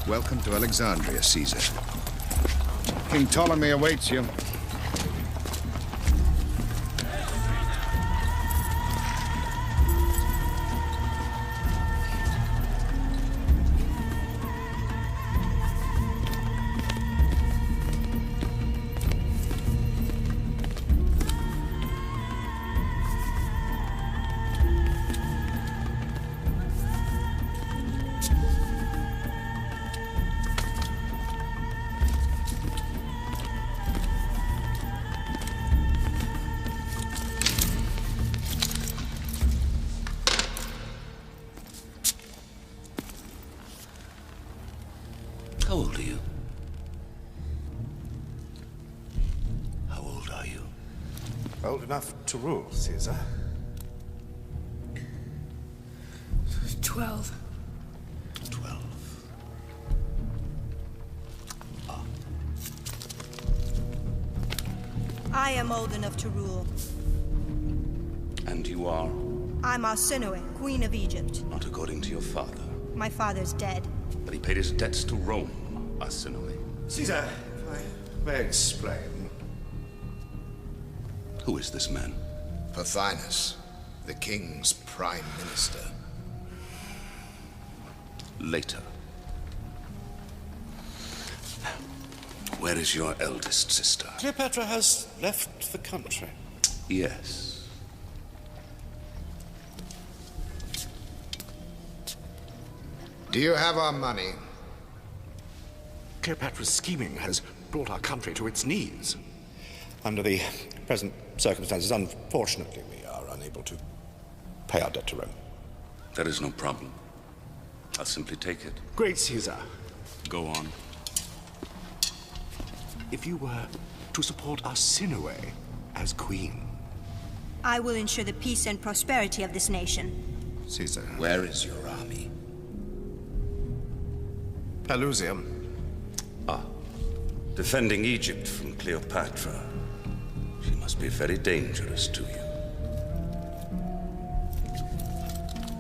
Welcome to Alexandria, Caesar. King Ptolemy awaits you. How old are you? How old are you? Old enough to rule, Caesar. 12. 12. Ah. I am old enough to rule. And you are? I'm Arsinoe, Queen of Egypt. Not according to your father. My father's dead. But he paid his debts to Rome, Arsinoe. Caesar, if I may explain. Who is this man? Pothinus, the king's prime minister. Later. Where is your eldest sister? Cleopatra has left the country. Yes. Do you have our money? Cleopatra's scheming has brought our country to its knees. Under the present circumstances, unfortunately, we are unable to pay our debt to Rome. That is no problem. I'll simply take it. Great Caesar, Go on. if you were to support Arsinoe as queen. I will ensure the peace and prosperity of this nation. Caesar, where is your army? Pelusium. Ah. Defending Egypt from Cleopatra. She must be very dangerous to you.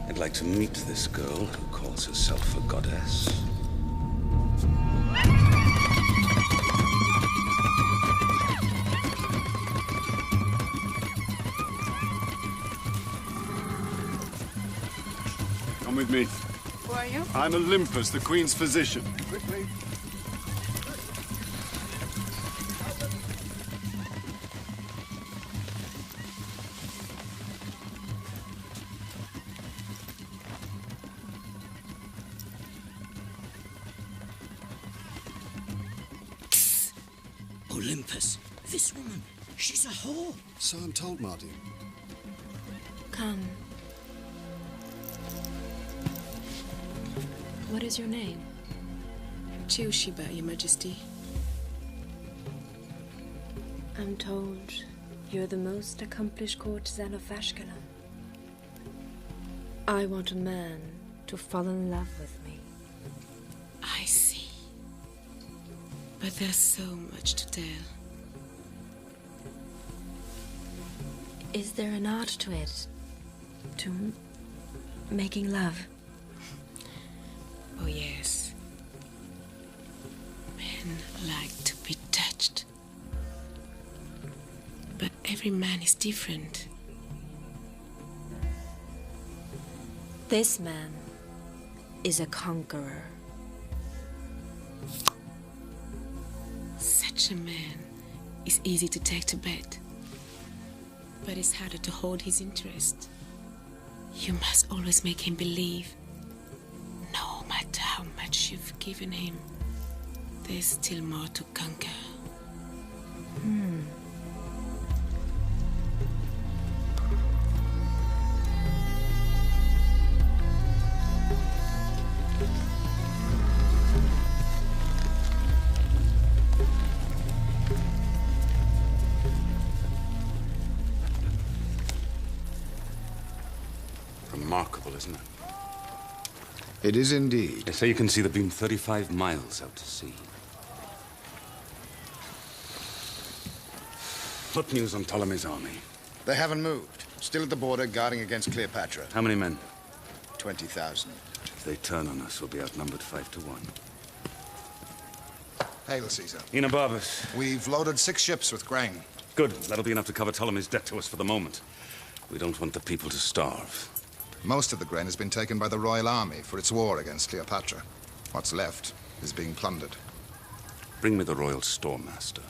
I'd like to meet this girl who calls herself a goddess. Come with me. Who are you? I'm Olympus, the Queen's physician. Quickly. Olympus, this woman, she's a whore. So I'm told, Marty. Come. What is your name? Chiushiba, Your Majesty. I'm told you're the most accomplished courtesan of Ashkelon. I want a man to fall in love with me. I see. But there's so much to tell. Is there an art to it? To making love? Oh, yes. Men like to be touched. But every man is different. This man is a conqueror. Such a man is easy to take to bed. But it's harder to hold his interest. You must always make him believe. No matter how much you've given him, there's still more to conquer. Remarkable, isn't it? It is indeed. They say you can see the beam 35 miles out to sea. What news on Ptolemy's army? They haven't moved. Still at the border, guarding against Cleopatra. How many men? 20,000. If they turn on us, we'll be outnumbered 5 to 1. Hail, Caesar. Enobarbus. We've loaded 6 ships with grain. Good. That'll be enough to cover Ptolemy's debt to us for the moment. We don't want the people to starve. Most of the grain has been taken by the royal army for its war against Cleopatra. What's left is being plundered. Bring me the royal storemaster.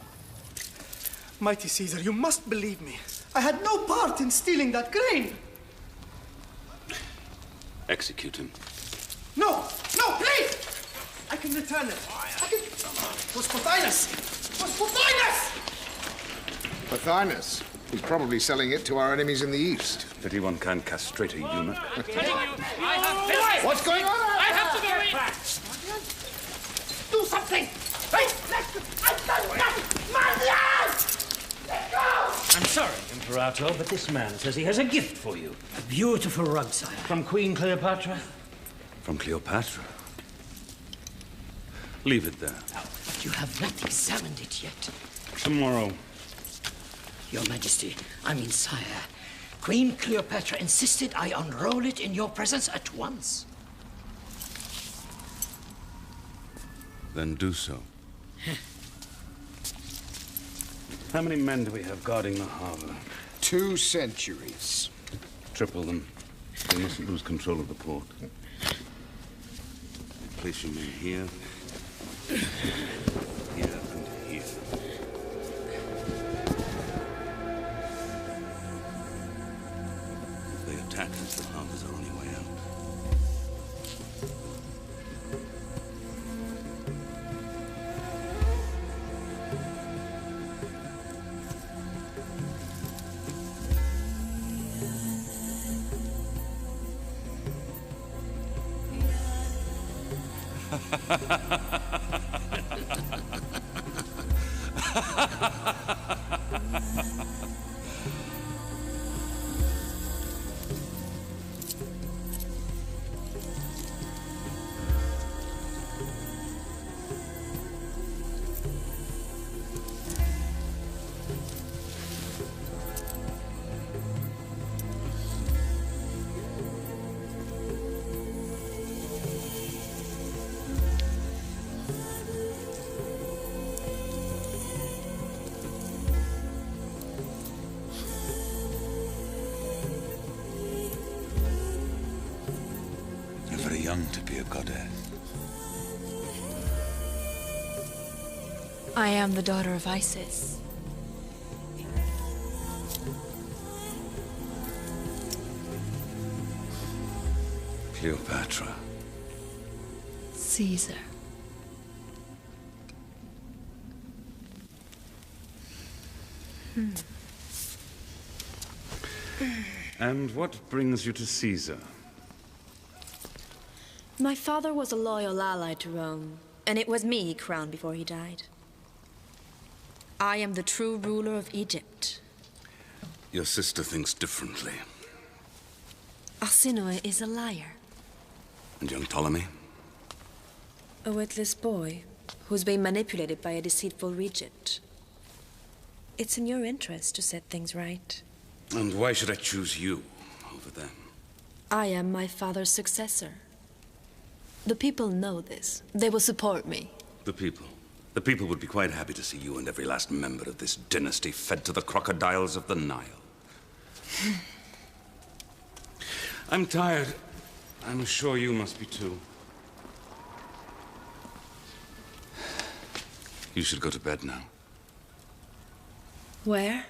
Mighty Caesar, you must believe me. I had no part in stealing that grain. Execute him. No! No, please! I can return it. I can... It was Pothinus! It was Pothinus! Pothinus? He's probably selling it to our enemies in the east. Pity one can't castrate a eunuch. What's going on? I have to go in! Do something! Hey! Let go! I'm sorry, Imperator, but this man says he has a gift for you. A beautiful rug, sire. From Queen Cleopatra? From Cleopatra? Leave it there. But you have not examined it yet. Tomorrow. Your Majesty, I mean, sire, Queen Cleopatra insisted I unroll it in your presence at once. Then do so. How many men do we have guarding the harbor? 2 centuries. Triple them. We mustn't lose control of the port. Place your men here, here, and here. If they attack us, the harbor's our only way out. Young to be a goddess. I am the daughter of Isis. Cleopatra. Caesar. And what brings you to Caesar? My father was a loyal ally to Rome, and it was me he crowned before he died. I am the true ruler of Egypt. Your sister thinks differently. Arsinoe is a liar. And young Ptolemy? A witless boy who's being manipulated by a deceitful regent. It's in your interest to set things right. And why should I choose you over them? I am my father's successor. The people know this. They will support me. The people? The people would be quite happy to see you and every last member of this dynasty fed to the crocodiles of the Nile. I'm tired. I'm sure you must be too. You should go to bed now. Where?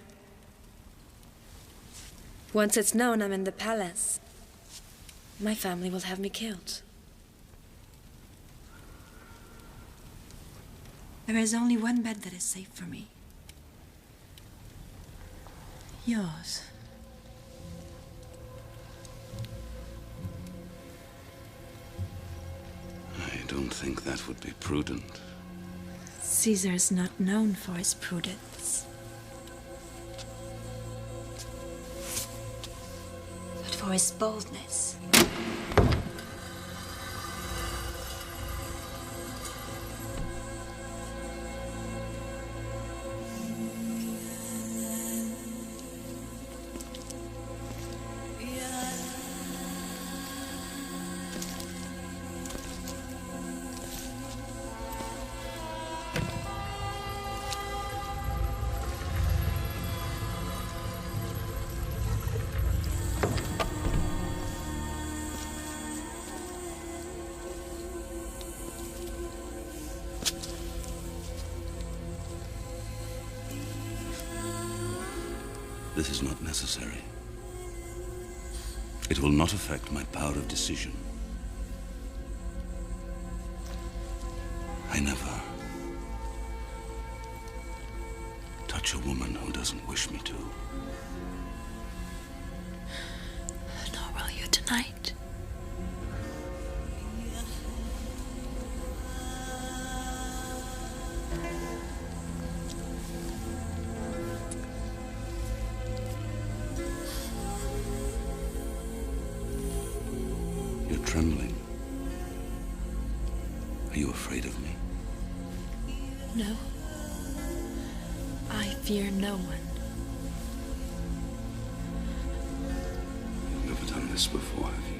Once it's known I'm in the palace, my family will have me killed. There is only one bed that is safe for me. Yours. I don't think that would be prudent. Caesar is not known for his prudence, but for his boldness. This is not necessary. It will not affect my power of decision. I never touch a woman who doesn't wish me to. Nor will you tonight. You're trembling. Are you afraid of me? No. I fear no one. You've never done this before, have you?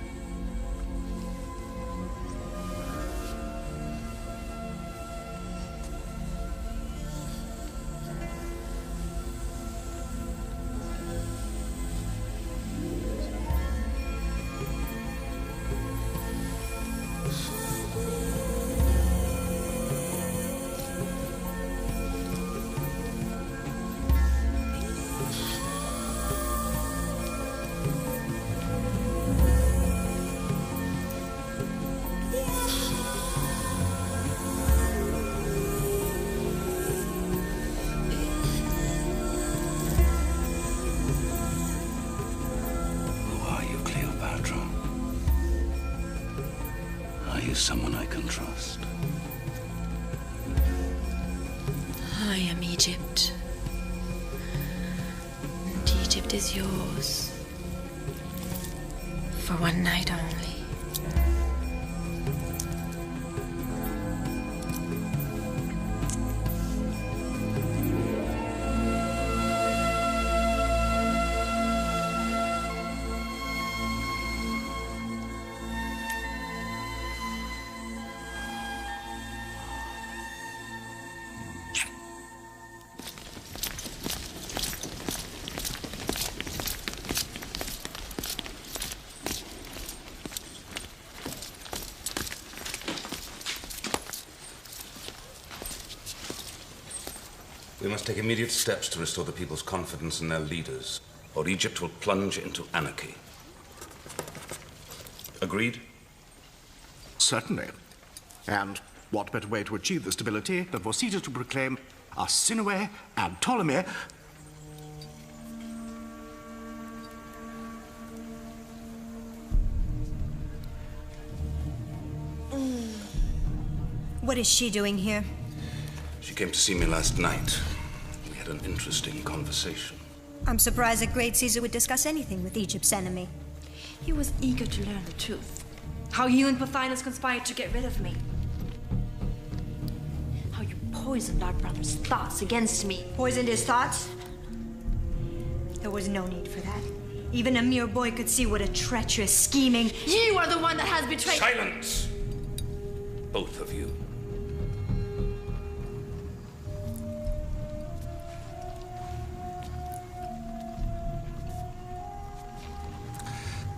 Someone I can trust. I am Egypt. And Egypt is yours. For one night only. We must take immediate steps to restore the people's confidence in their leaders, or Egypt will plunge into anarchy. Agreed? Certainly. And what better way to achieve the stability than for Caesar to proclaim Arsinoe and Ptolemy What is she doing here? She came to see me last night. We had an interesting conversation. I'm surprised that Great Caesar would discuss anything with Egypt's enemy. He was eager to learn the truth. How you and Pothinus conspired to get rid of me. How you poisoned our brother's thoughts against me. Poisoned his thoughts? There was no need for that. Even a mere boy could see what a treacherous, scheming... You are the one that has betrayed... Silence! Both of you.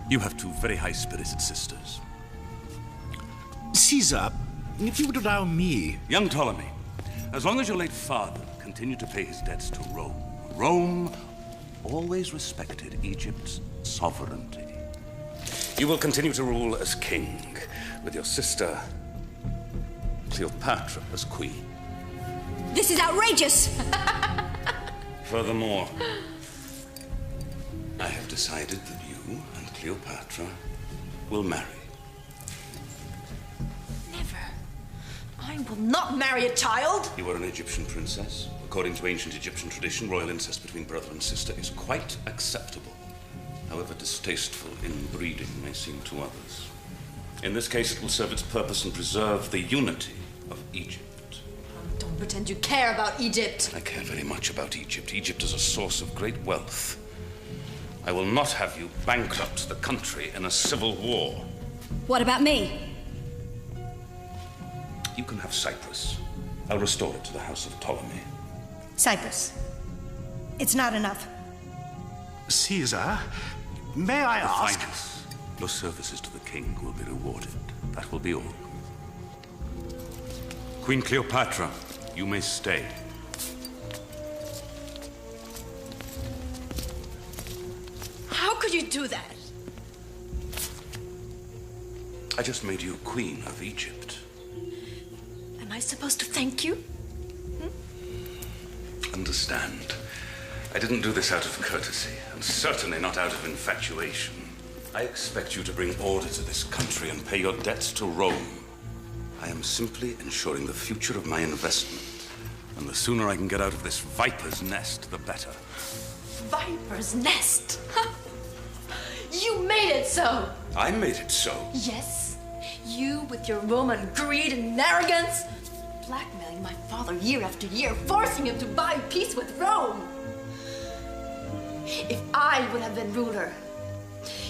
You have two very high-spirited sisters. Caesar, if you would allow me... Young Ptolemy, as long as your late father continued to pay his debts to Rome, Rome always respected Egypt's sovereignty. You will continue to rule as king, with your sister, Cleopatra, as queen. This is outrageous! Furthermore, I have decided that you and Cleopatra will marry. Never. I will not marry a child! You are an Egyptian princess. According to ancient Egyptian tradition, royal incest between brother and sister is quite acceptable, however distasteful inbreeding may seem to others. In this case, it will serve its purpose and preserve the unity of Egypt. Don't pretend you care about Egypt. I care very much about Egypt. Egypt is a source of great wealth. I will not have you bankrupt the country in a civil war. What about me? You can have Cyprus. I'll restore it to the house of Ptolemy. Cyprus. It's not enough. Caesar, may I ask... Pothinus, your services to the king will be rewarded. That will be all. Queen Cleopatra, you may stay. do that? I just made you Queen of Egypt. Am I supposed to thank you? Understand, I didn't do this out of courtesy, and certainly not out of infatuation. I expect you to bring order to this country and pay your debts to Rome. I am simply ensuring the future of my investment. And the sooner I can get out of this viper's nest, the better. Viper's nest? You made it so! I made it so. Yes, you with your Roman greed and arrogance, blackmailing my father year after year, forcing him to buy peace with Rome. If I would have been ruler,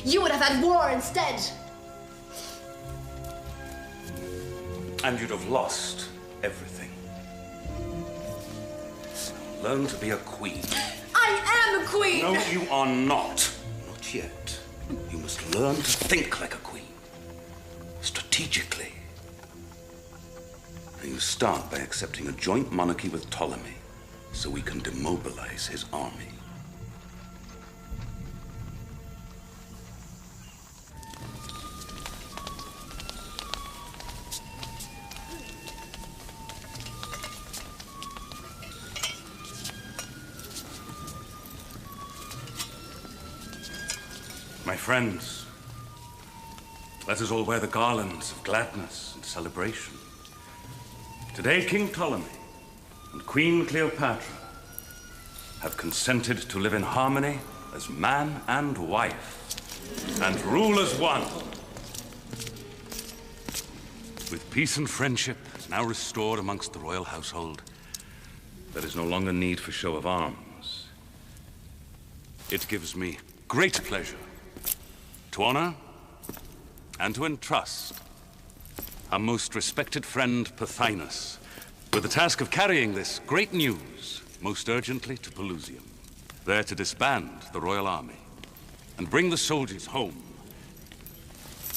you would have had war instead. And you'd have lost everything. Learn to be a queen. I am a queen! No, you are not. Not yet. You must learn to think like a queen. Strategically. And you start by accepting a joint monarchy with Ptolemy, so we can demobilize his army. My friends, let us all wear the garlands of gladness and celebration. Today, King Ptolemy and Queen Cleopatra have consented to live in harmony as man and wife, and rule as one. With peace and friendship now restored amongst the royal household, there is no longer need for show of arms. It gives me great pleasure to honor and to entrust our most respected friend Pothinus with the task of carrying this great news most urgently to Pelusium, there to disband the royal army and bring the soldiers home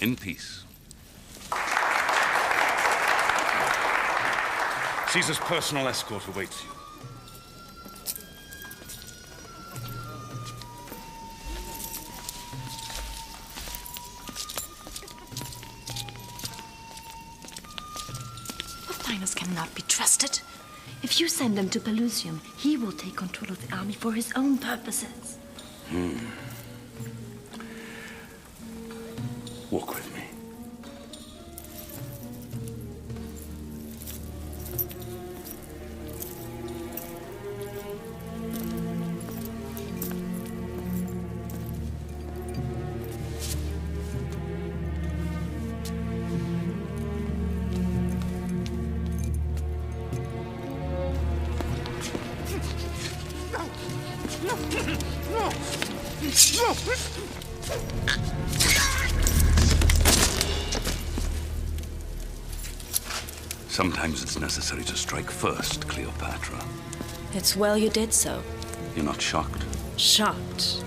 in peace. Caesar's personal escort awaits you. Pothinus cannot be trusted. If you send him to Pelusium, he will take control of the army for his own purposes. Walk with me. Sometimes it's necessary to strike first, Cleopatra. It's well you did so. You're not shocked? Shocked?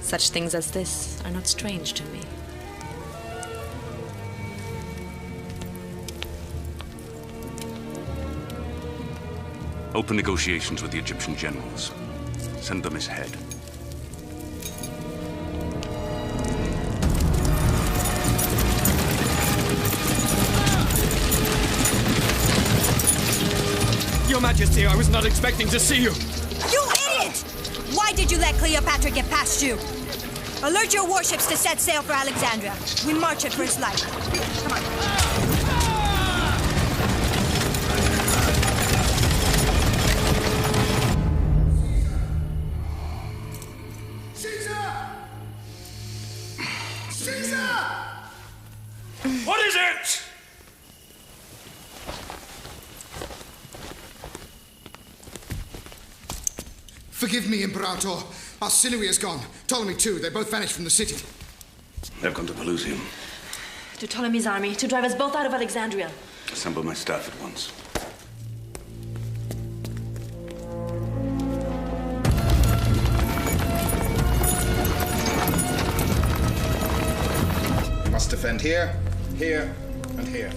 Such things as this are not strange to me. Open negotiations with the Egyptian generals. Send them his head. Your Majesty, I was not expecting to see you. You idiot! Why did you let Cleopatra get past you? Alert your warships to set sail for Alexandria. We march at first light. Come on. What is it? Forgive me, Imperator. Arsinoe is gone. Ptolemy, too. They both vanished from the city. They've gone to Pelusium. To Ptolemy's army, to drive us both out of Alexandria. Assemble my staff at once. We must defend here, here, and here.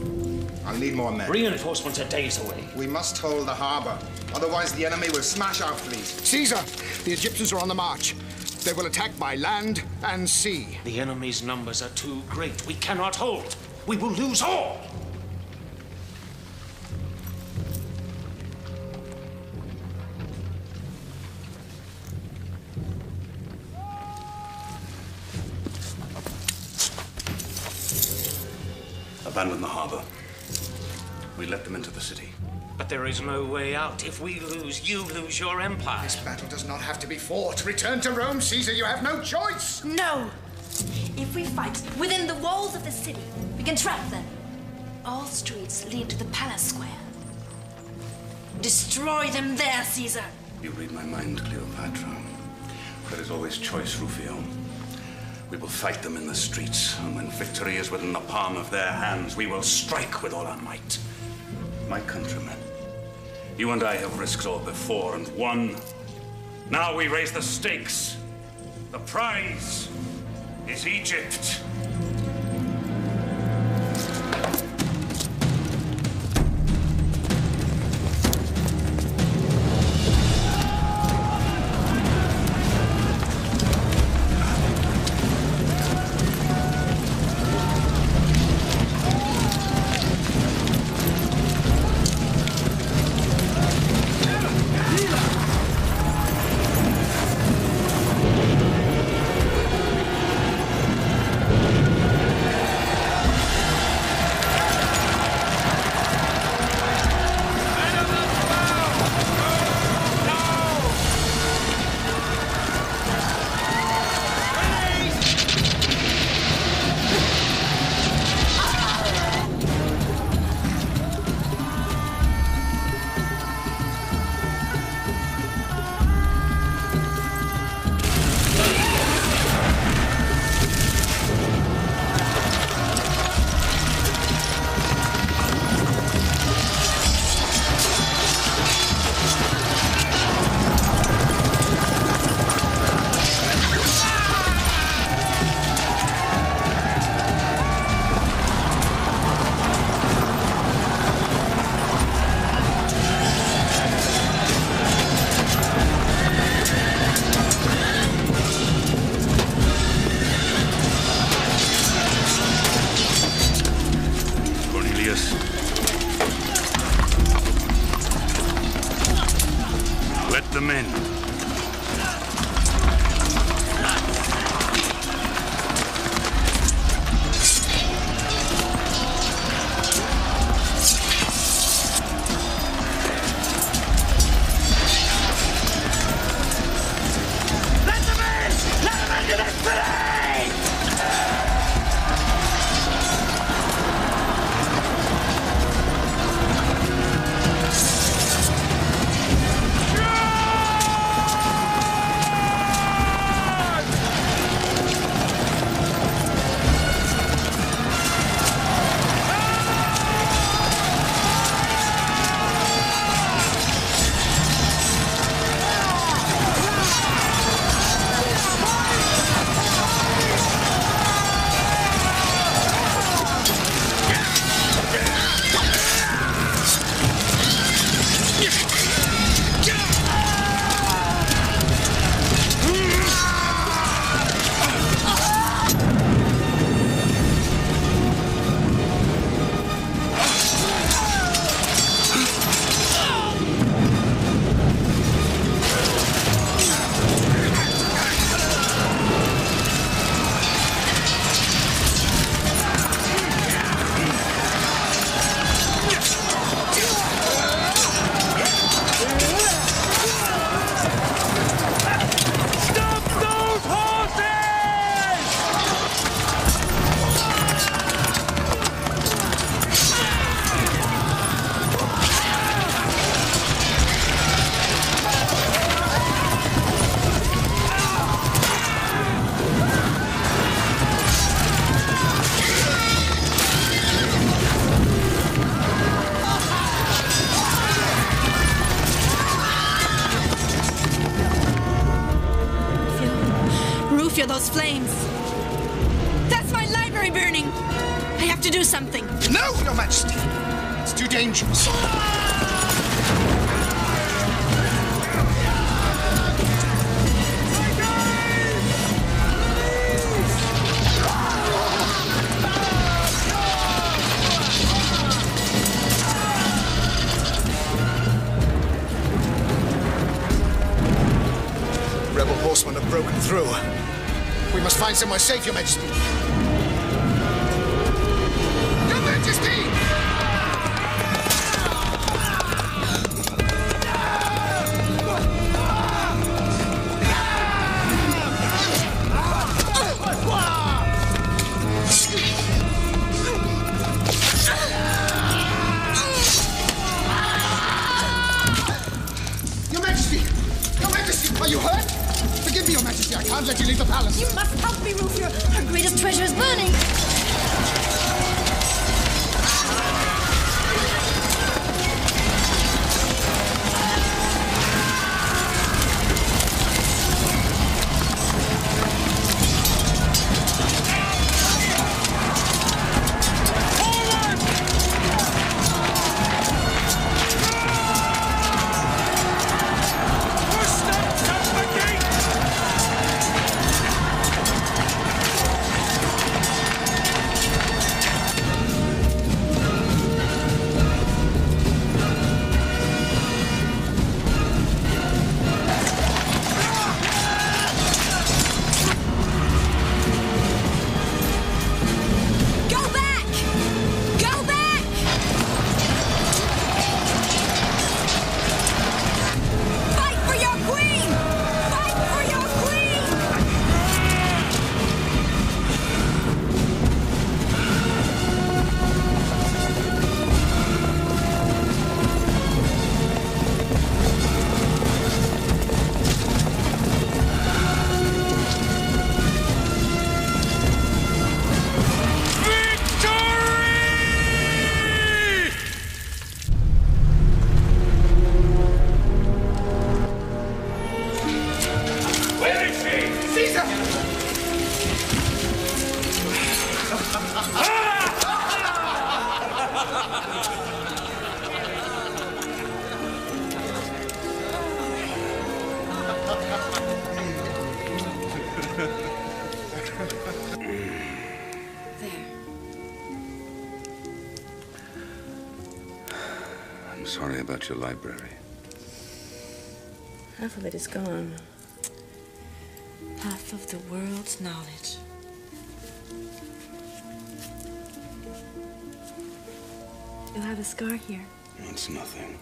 I'll need more men. Reinforcements are days away. We must hold the harbor. Otherwise, the enemy will smash our fleet. Caesar, the Egyptians are on the march. They will attack by land and sea. The enemy's numbers are too great. We cannot hold. We will lose all. Abandon the harbor. We let them into the city. But there is no way out. If we lose, you lose your empire. This battle does not have to be fought. Return to Rome, Caesar. You have no choice. No! If we fight within the walls of the city, we can trap them. All streets lead to the palace square. Destroy them there, Caesar. You read my mind, Cleopatra. There is always choice, Rufio. We will fight them in the streets, and when victory is within the palm of their hands, we will strike with all our might. My countrymen, you and I have risked all before and won. Now we raise the stakes. The prize is Egypt. Those flames. That's my library burning. I have to do something. No, Your Majesty. It's too dangerous. through. We must find somewhere safe, Your Majesty. Your Majesty! Are you hurt? Forgive me, Your Majesty. I can't let you leave the palace. You must help me, Rufio. Our greatest treasure is burning. I'm sorry about your library. Half of it is gone. Half of the world's knowledge. You'll have a scar here. It's nothing.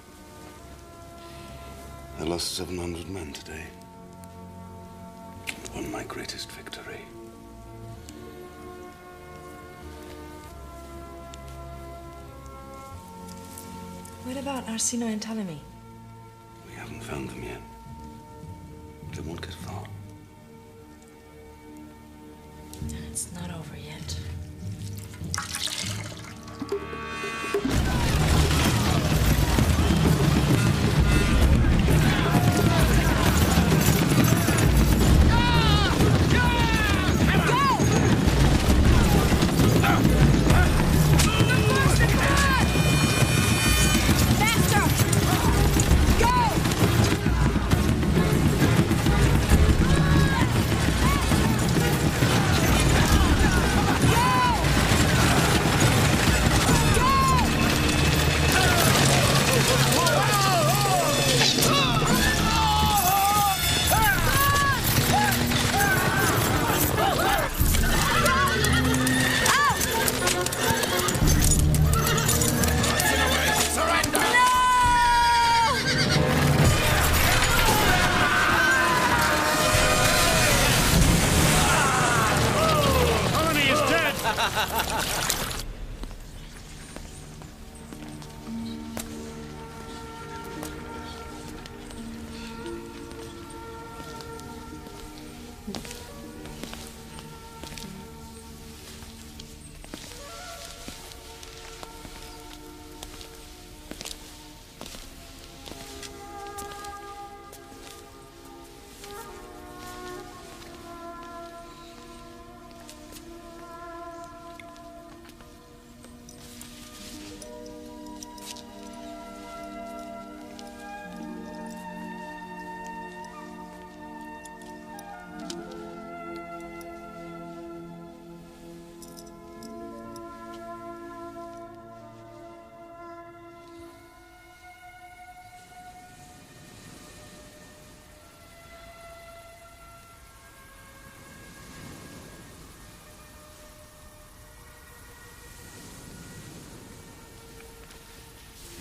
I lost 700 men today. Won my greatest victory. What about Arsino and Ptolemy? We haven't found them yet. They won't get far. It's not over yet. Go!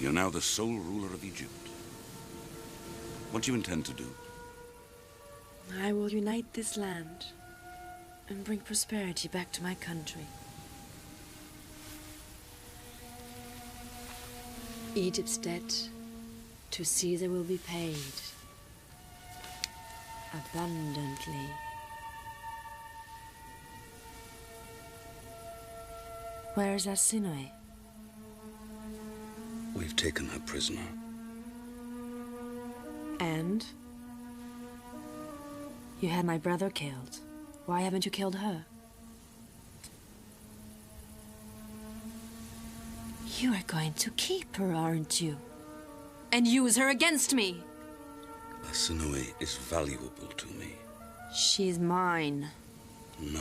You're now the sole ruler of Egypt. What do you intend to do? I will unite this land and bring prosperity back to my country. Egypt's debt to Caesar will be paid abundantly. Where is Arsinoe? We've taken her prisoner. And? You had my brother killed. Why haven't you killed her? You are going to keep her, aren't you? And use her against me! Arsinoe is valuable to me. She's mine. No.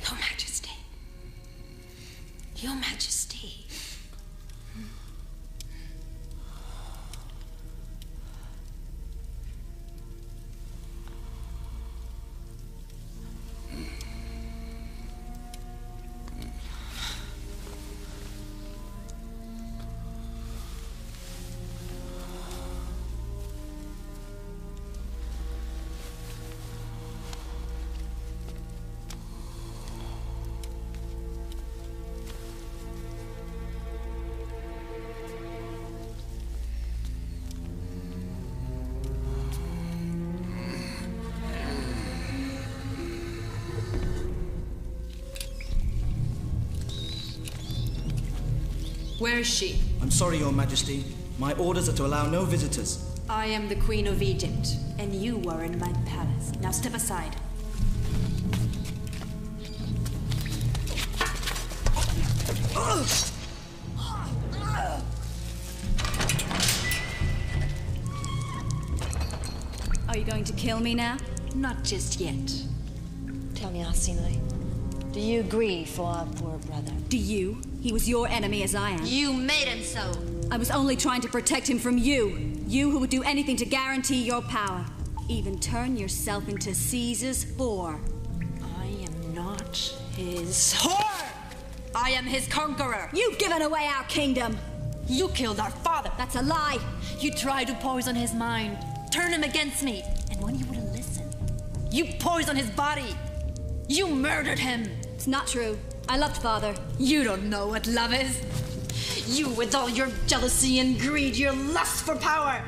Your Majesty. Your Majesty. Where is she? I'm sorry, Your Majesty. My orders are to allow no visitors. I am the Queen of Egypt, and you are in my palace. Now step aside. Are you going to kill me now? Not just yet. Tell me, Arsinoe, do you grieve for our poor brother? Do you? He was your enemy as I am. You made him so. I was only trying to protect him from you. You who would do anything to guarantee your power. Even turn yourself into Caesar's whore. I am not his whore! I am his conqueror! You've given away our kingdom! You killed our father! That's a lie! You tried to poison his mind, turn him against me, and when you wouldn't listen, you poisoned his body! You murdered him! It's not true. I loved father. You don't know what love is. You with all your jealousy and greed, your lust for power.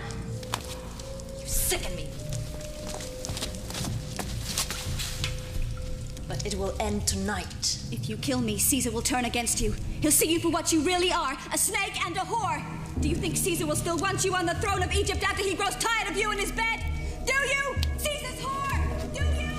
You sicken me. But it will end tonight. If you kill me, Caesar will turn against you. He'll see you for what you really are, a snake and a whore. Do you think Caesar will still want you on the throne of Egypt after he grows tired of you in his bed? Do you? Caesar's whore! Do you?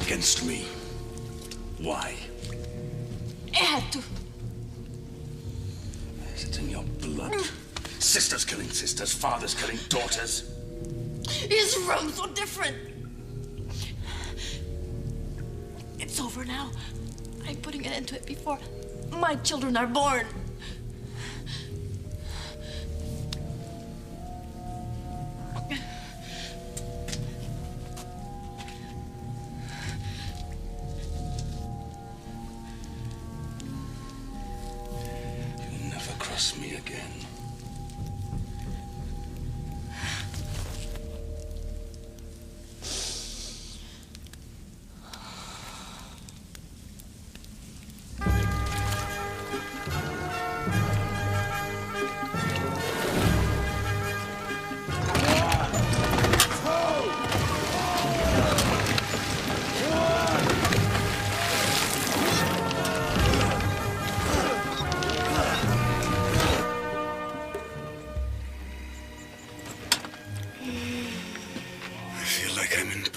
Against me. Why? It had to. Is it in your blood? Sisters killing sisters, fathers killing daughters. His room's so different. It's over now. I'm putting an end to it before my children are born. Me again.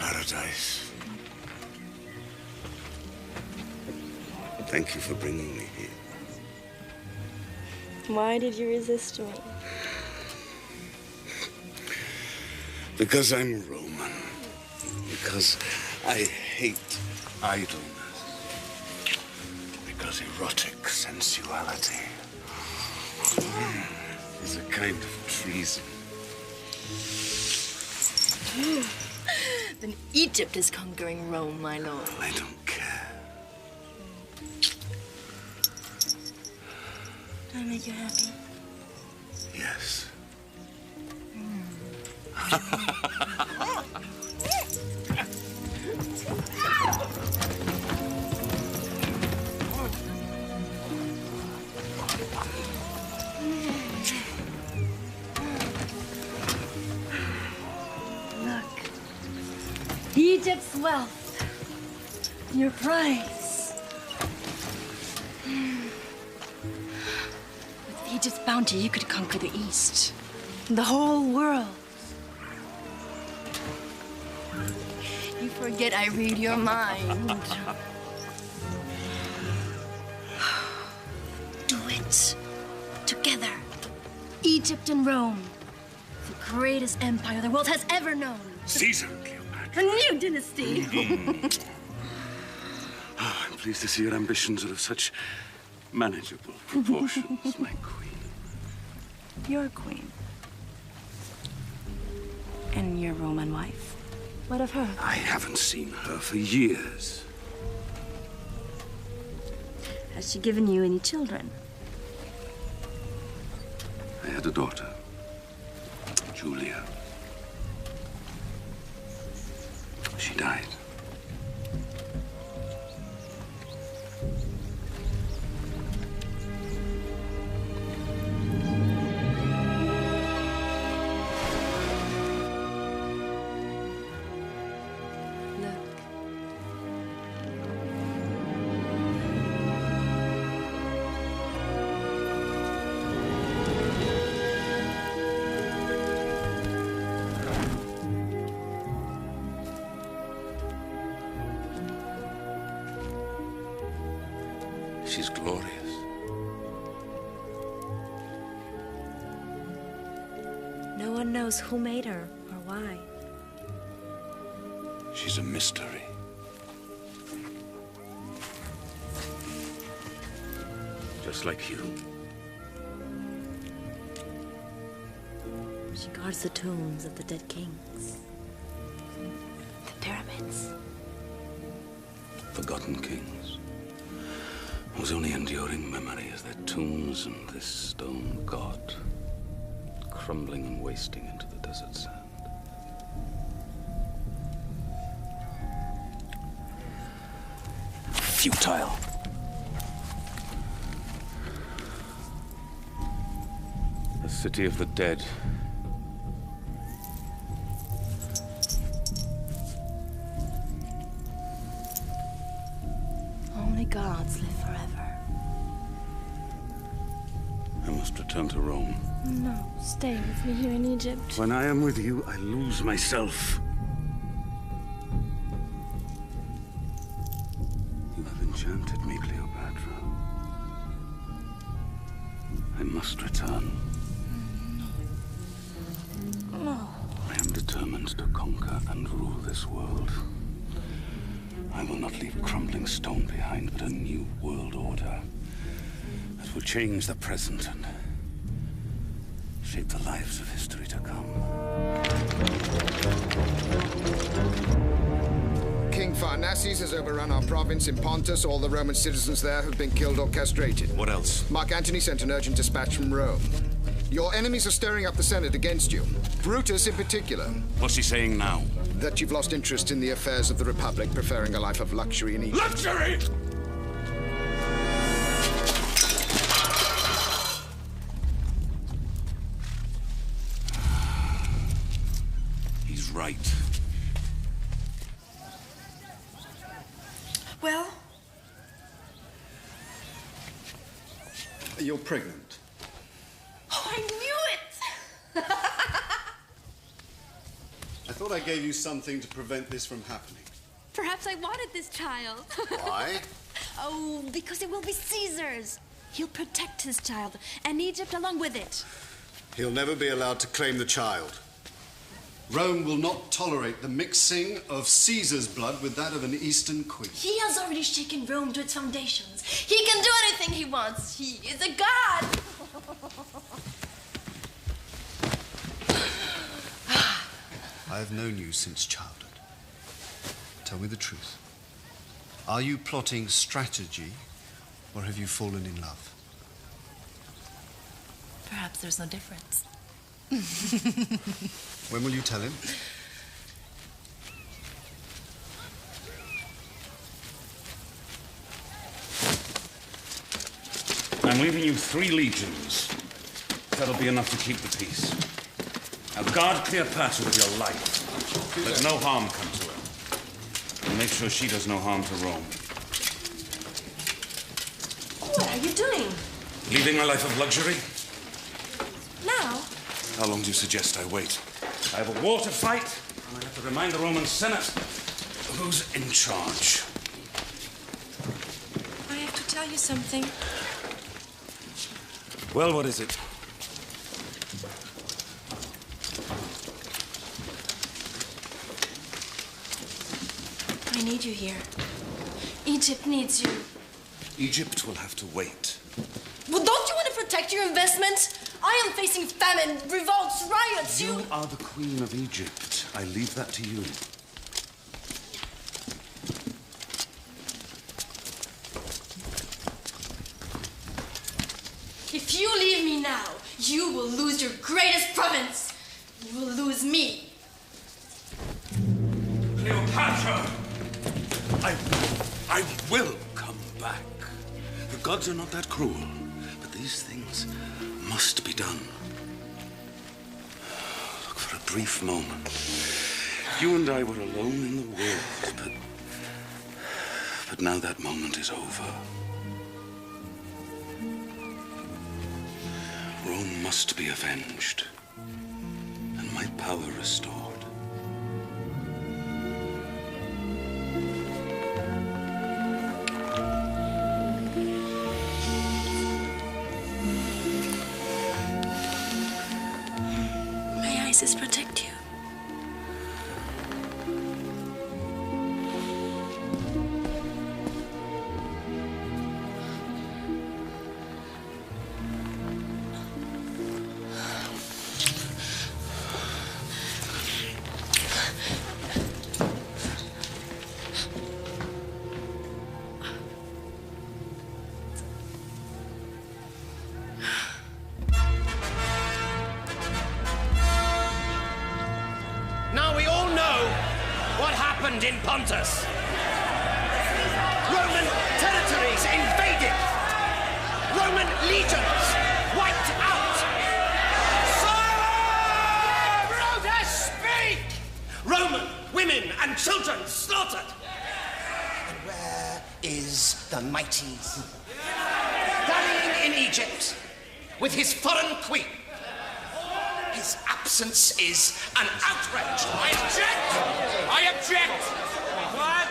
paradise. Thank you for bringing me here. Why did you resist me? Because I'm Roman. Because I hate idleness. Because erotic sensuality is a kind of treason. Then Egypt is conquering Rome, my lord. I don't care. Do I make you happy? Yes. Egypt's wealth, your prize. With Egypt's bounty, you could conquer the East, the whole world. You forget I read your mind. Do it together. Egypt and Rome, the greatest empire the world has ever known. Caesar. A new dynasty. I'm pleased to see your ambitions are of such manageable proportions, my queen. Your queen. And your Roman wife. What of her? I haven't seen her for years. Has she given you any children? I had a daughter, Julia. She died. She's glorious. No one knows who made her or why. She's a mystery. Just like you. She guards the tombs of the dead kings. The pyramids. Forgotten kings, whose only enduring memory is their tombs and this stone god, crumbling and wasting into the desert sand. Futile. The city of the dead. Only gods live forever. I must return to Rome. No, stay with me here in Egypt. When I am with you, I lose myself. You have enchanted me, Cleopatra. I must return. No. I am determined to conquer and rule this world. I will not leave crumbling stone behind, but a new world order that will change the present and shape the lives of history to come. King Pharnaces has overrun our province in Pontus. All the Roman citizens there have been killed or castrated. What else? Mark Antony sent an urgent dispatch from Rome. Your enemies are stirring up the Senate against you. Brutus in particular. What's he saying now? That you've lost interest in the affairs of the Republic, preferring a life of luxury in Egypt. Luxury! He's right. Well? You're pregnant. Oh, I knew it! I thought I gave you something to prevent this from happening. Perhaps I wanted this child. Why? Oh, because it will be Caesar's. He'll protect his child, and Egypt along with it. He'll never be allowed to claim the child. Rome will not tolerate the mixing of Caesar's blood with that of an Eastern queen. He has already shaken Rome to its foundations. He can do anything he wants. He is a god. I have known you since childhood. Tell me the truth. Are you plotting strategy, or have you fallen in love? Perhaps there's no difference. When will you tell him? I'm leaving you 3 legions. That'll be enough to keep the peace. Now guard Cleopatra with your life. Let no harm come to her. And make sure she does no harm to Rome. What are you doing? Leaving my life of luxury? Now? How long do you suggest I wait? I have a war to fight, and I have to remind the Roman Senate who's in charge. I have to tell you something. Well, what is it? I need you here. Egypt needs you. Egypt will have to wait. Well, don't you want to protect your investments? I am facing famine, revolts, riots. You are the Queen of Egypt. I leave that to you. If you leave me now, you will lose your greatest province. You will lose me. Cleopatra! I will come back. The gods are not that cruel, but these things must be done. Look, for a brief moment, you and I were alone in the world, but now that moment is over. Rome must be avenged, and my power restored. May Isis protect you. In Pontus. Roman territories invaded. Roman legions wiped out. Sire! Brutus, speak! Roman women and children slaughtered. And where is the mighty Caesar? Dying in Egypt with his foreign queen. His absence is an outrage. I object! I object! What?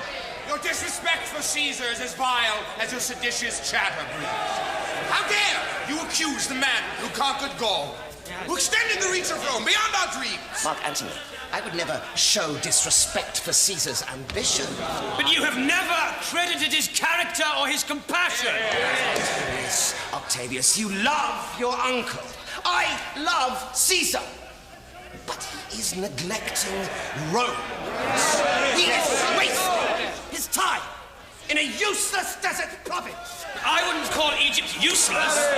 Your disrespect for Caesar is as vile as your seditious chatter, Brutus. How dare you accuse the man who conquered Gaul, who extended the reach of Rome beyond our dreams? Mark Antony, I would never show disrespect for Caesar's ambition. But you have never credited his character or his compassion. Octavius, you love your uncle. I love Caesar. But he is neglecting Rome. He is wasting his time in a useless desert province. I wouldn't call Egypt useless.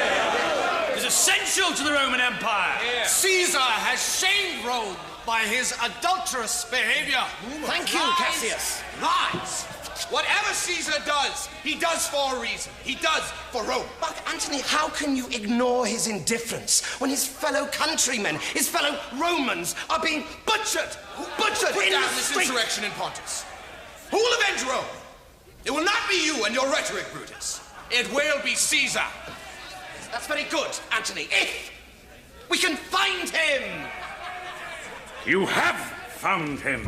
It's essential to the Roman Empire. Caesar has shamed Rome by his adulterous behavior. Thank you, Cassius. Lies! Whatever Caesar does, he does for a reason. He does for Rome. But, Antony, how can you ignore his indifference when his fellow countrymen, his fellow Romans, are being butchered? Butchered Put in down the this street. insurrection in Pontus. Who will avenge Rome? It will not be you and your rhetoric, Brutus. It will be Caesar. That's very good, Antony. If we can find him. You have found him.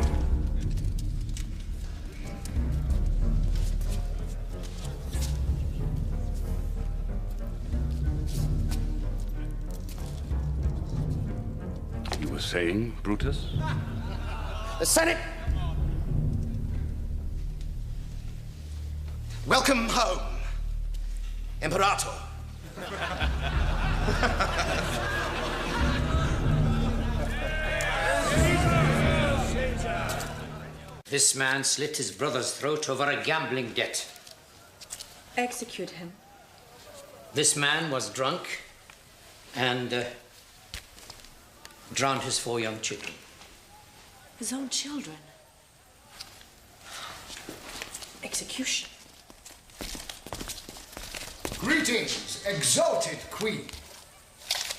You were saying, Brutus? The Senate. Welcome home, Imperator. This man slit his brother's throat over a gambling debt. Execute him. This man was drunk and drowned his 4 young children. His own children. Execution. Greetings, exalted queen.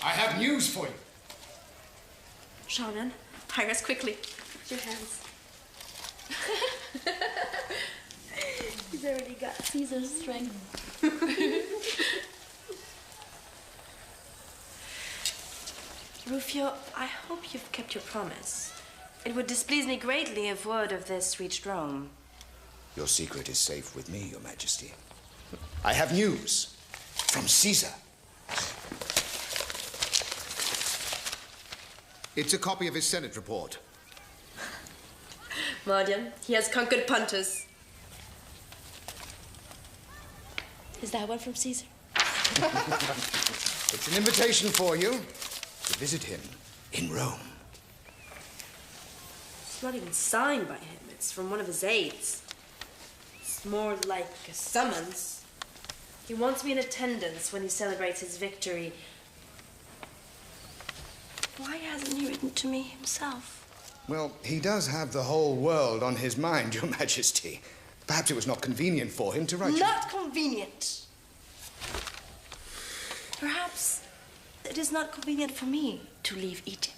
I have news for you. Shannon, hire us quickly. Your hands. He's already got Caesar's strength. Rufio, I hope you've kept your promise. It would displease me greatly if word of this reached Rome. Your secret is safe with me, Your Majesty. I have news from Caesar. It's a copy of his Senate report. Mardian, he has conquered Pontus. Is that one from Caesar? It's an invitation for you to visit him in Rome. It's not even signed by him. It's from one of his aides. It's more like a summons. He wants me in attendance when he celebrates his victory. Why hasn't he written to me himself? Well, he does have the whole world on his mind, Your Majesty. Perhaps it was not convenient for him to write you. Not convenient. Perhaps it is not convenient for me to leave Egypt.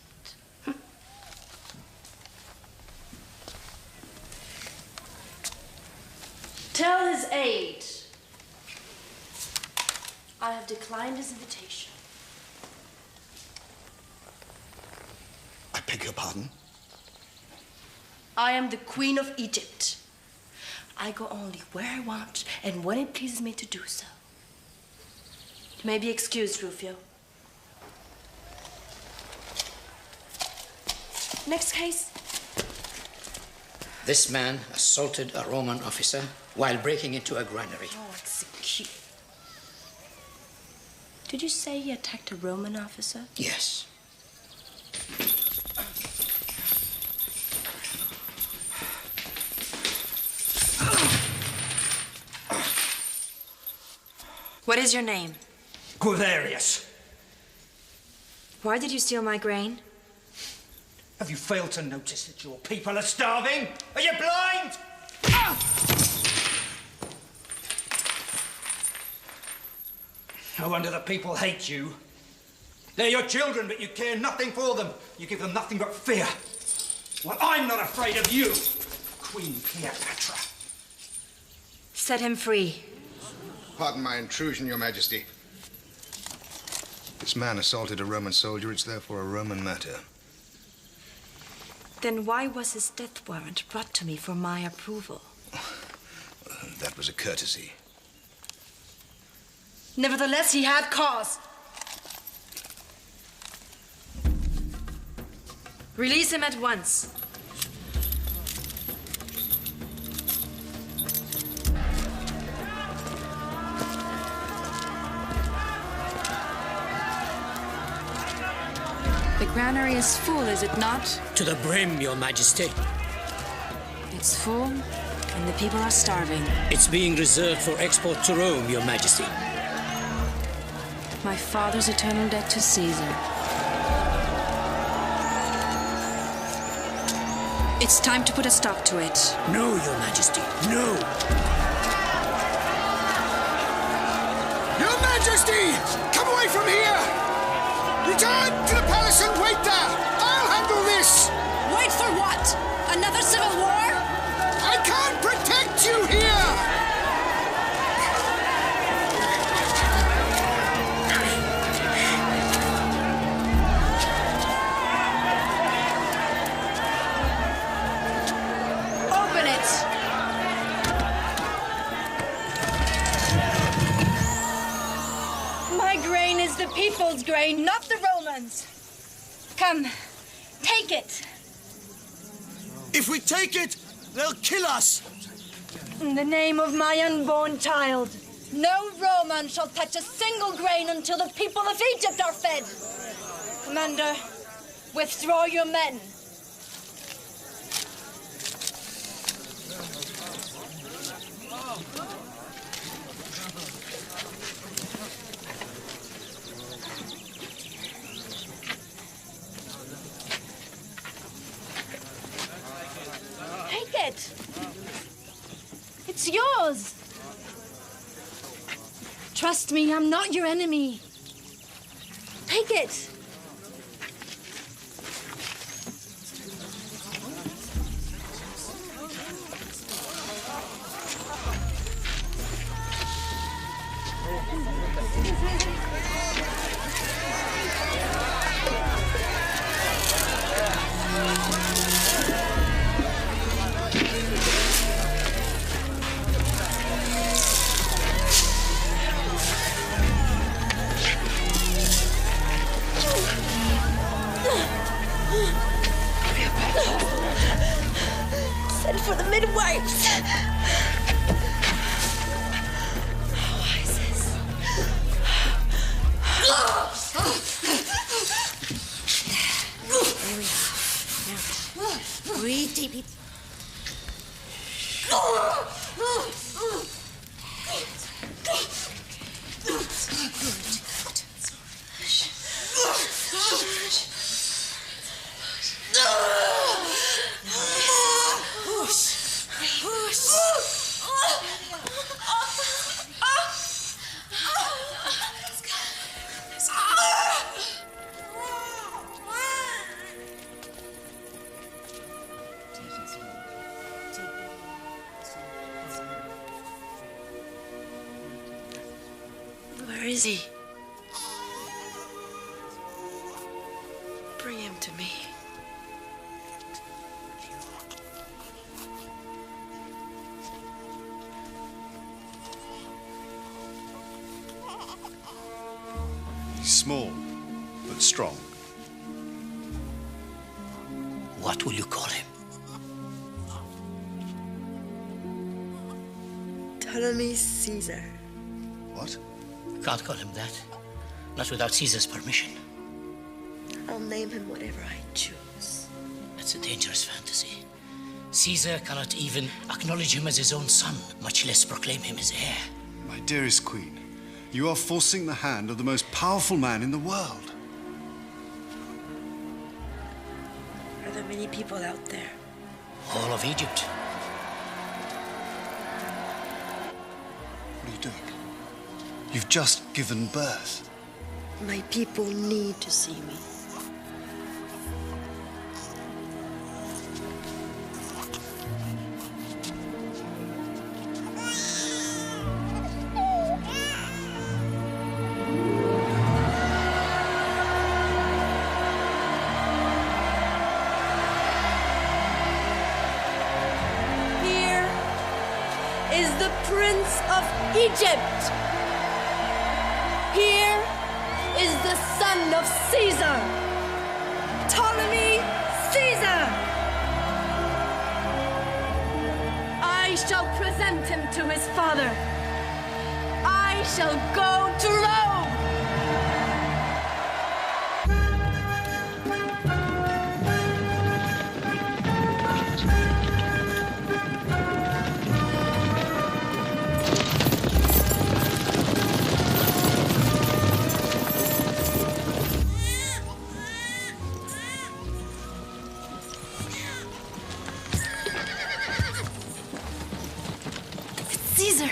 Tell his aide I have declined his invitation. I beg your pardon? I am the Queen of Egypt. I go only where I want and when it pleases me to do so. You may be excused, Rufio. Next case. This man assaulted a Roman officer while breaking into a granary. Oh, execute. Did you say he attacked a Roman officer? Yes. What is your name? Guiderius. Why did you steal my grain? Have you failed to notice that your people are starving? Are you blind? No wonder the people hate you. They're your children, but you care nothing for them. You give them nothing but fear. Well, I'm not afraid of you, Queen Cleopatra. Set him free. Pardon my intrusion, Your Majesty. This man assaulted a Roman soldier. It's therefore a Roman matter. Then why was his death warrant brought to me for my approval? That was a courtesy. Nevertheless, he had cause. Release him at once. The granary is full, is it not? To the brim, Your Majesty. It's full, and the people are starving. It's being reserved for export to Rome, Your Majesty. My father's eternal debt to Caesar. It's time to put a stop to it. No, Your Majesty, no. Your Majesty! Come away from here! Return to the palace and wait there! I'll handle this! Wait for what? Another civil war? I can't protect you here! grain, not the Romans. Come, take it. If we take it, they'll kill us. In the name of my unborn child, no Roman shall touch a single grain until the people of Egypt are fed. Commander, withdraw your men. Take it. It's yours. Trust me, I'm not your enemy. Take it. Send for the midwives. Oh, Isis. There we are. Now, breathe deeply. Where is he? Bring him to me. He's small, but strong. What will you call him? Ptolemy Caesar. What? You can't call him that. Not without Caesar's permission. I'll name him whatever I choose. That's a dangerous fantasy. Caesar cannot even acknowledge him as his own son, much less proclaim him his heir. My dearest queen, you are forcing the hand of the most powerful man in the world. Are there many people out there? All of Egypt. What are you doing? You've just given birth. My people need to see me. Here is the Prince of Egypt. Here is the son of Caesar, Ptolemy Caesar. I shall present him to his father. I shall go to Rome. Caesar!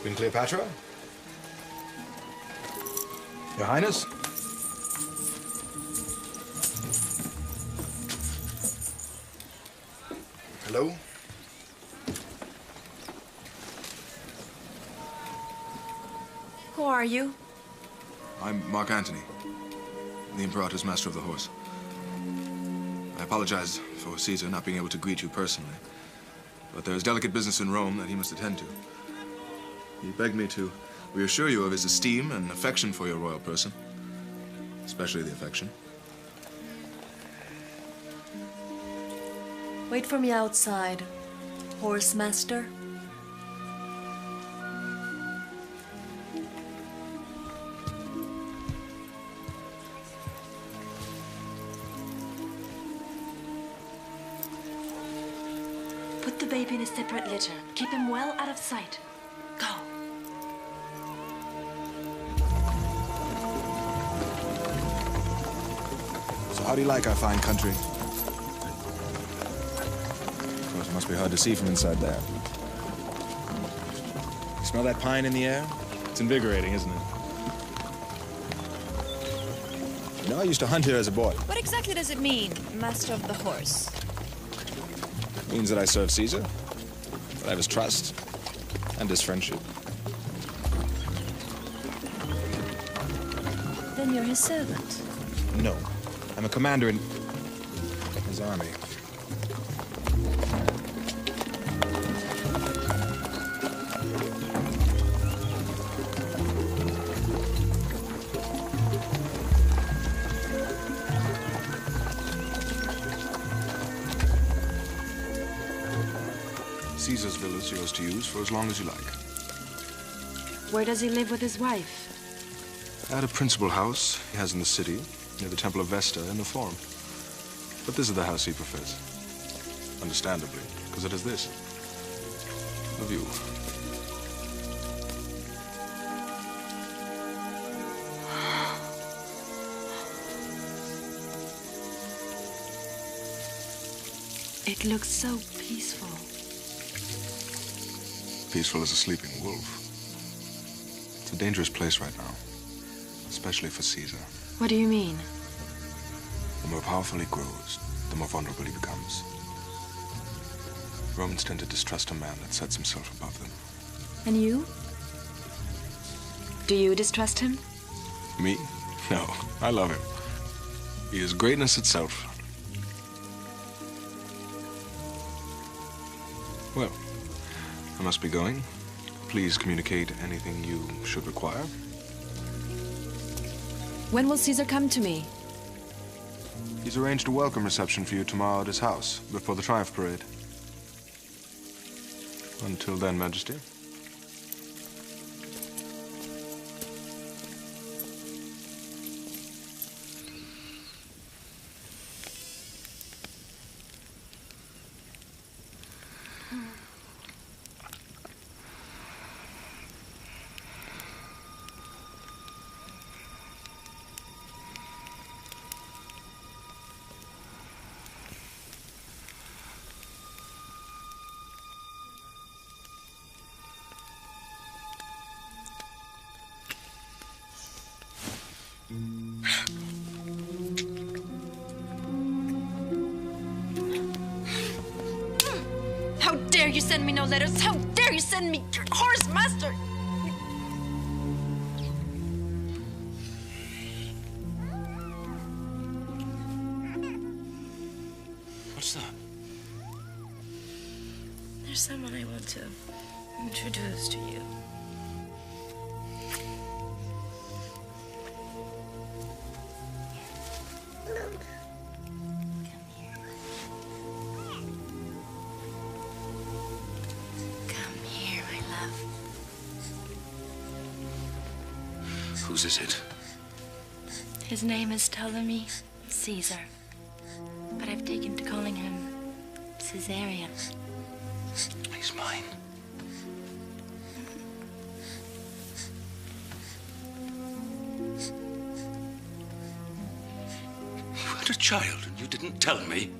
Queen Cleopatra? Your Highness? Hello? Who are you? I'm Mark Antony, the Imperator's Master of the Horse. apologize for Caesar not being able to greet you personally. But there is delicate business in Rome that he must attend to. He begged me to reassure you of his esteem and affection for your royal person. Especially the affection. Wait for me outside, horse master. Put the baby in a separate litter. Keep him well out of sight. Go. So how do you like our fine country? Of course, it must be hard to see from inside there. You smell that pine in the air? It's invigorating, isn't it? You know, I used to hunt here as a boy. What exactly does it mean, master of the horse? It means that I serve Caesar, that I have his trust, and his friendship. Then you're his servant. No, I'm a commander in his army. Caesar's villa is yours to use for as long as you like. Where does he live with his wife? At a principal house he has in the city, near the Temple of Vesta in the Forum. But this is the house he prefers. Understandably, because it is this. A view. It looks so peaceful. Peaceful as a sleeping wolf. It's a dangerous place right now, especially for Caesar. What do you mean? The more powerful he grows, the more vulnerable he becomes. Romans tend to distrust a man that sets himself above them. And you? Do you distrust him? Me? No, I love him. He is greatness itself. Well, I must be going. Please communicate anything you should require. When will Caesar come to me? He's arranged a welcome reception for you tomorrow at his house, before the Triumph Parade. Until then, Majesty. How dare you send me no letters? How dare you send me your horse master? What's that? There's someone I want to introduce to you. Whose is it? His name is Ptolemy Caesar, but I've taken to calling him Caesarion. He's mine. You had a child and you didn't tell me.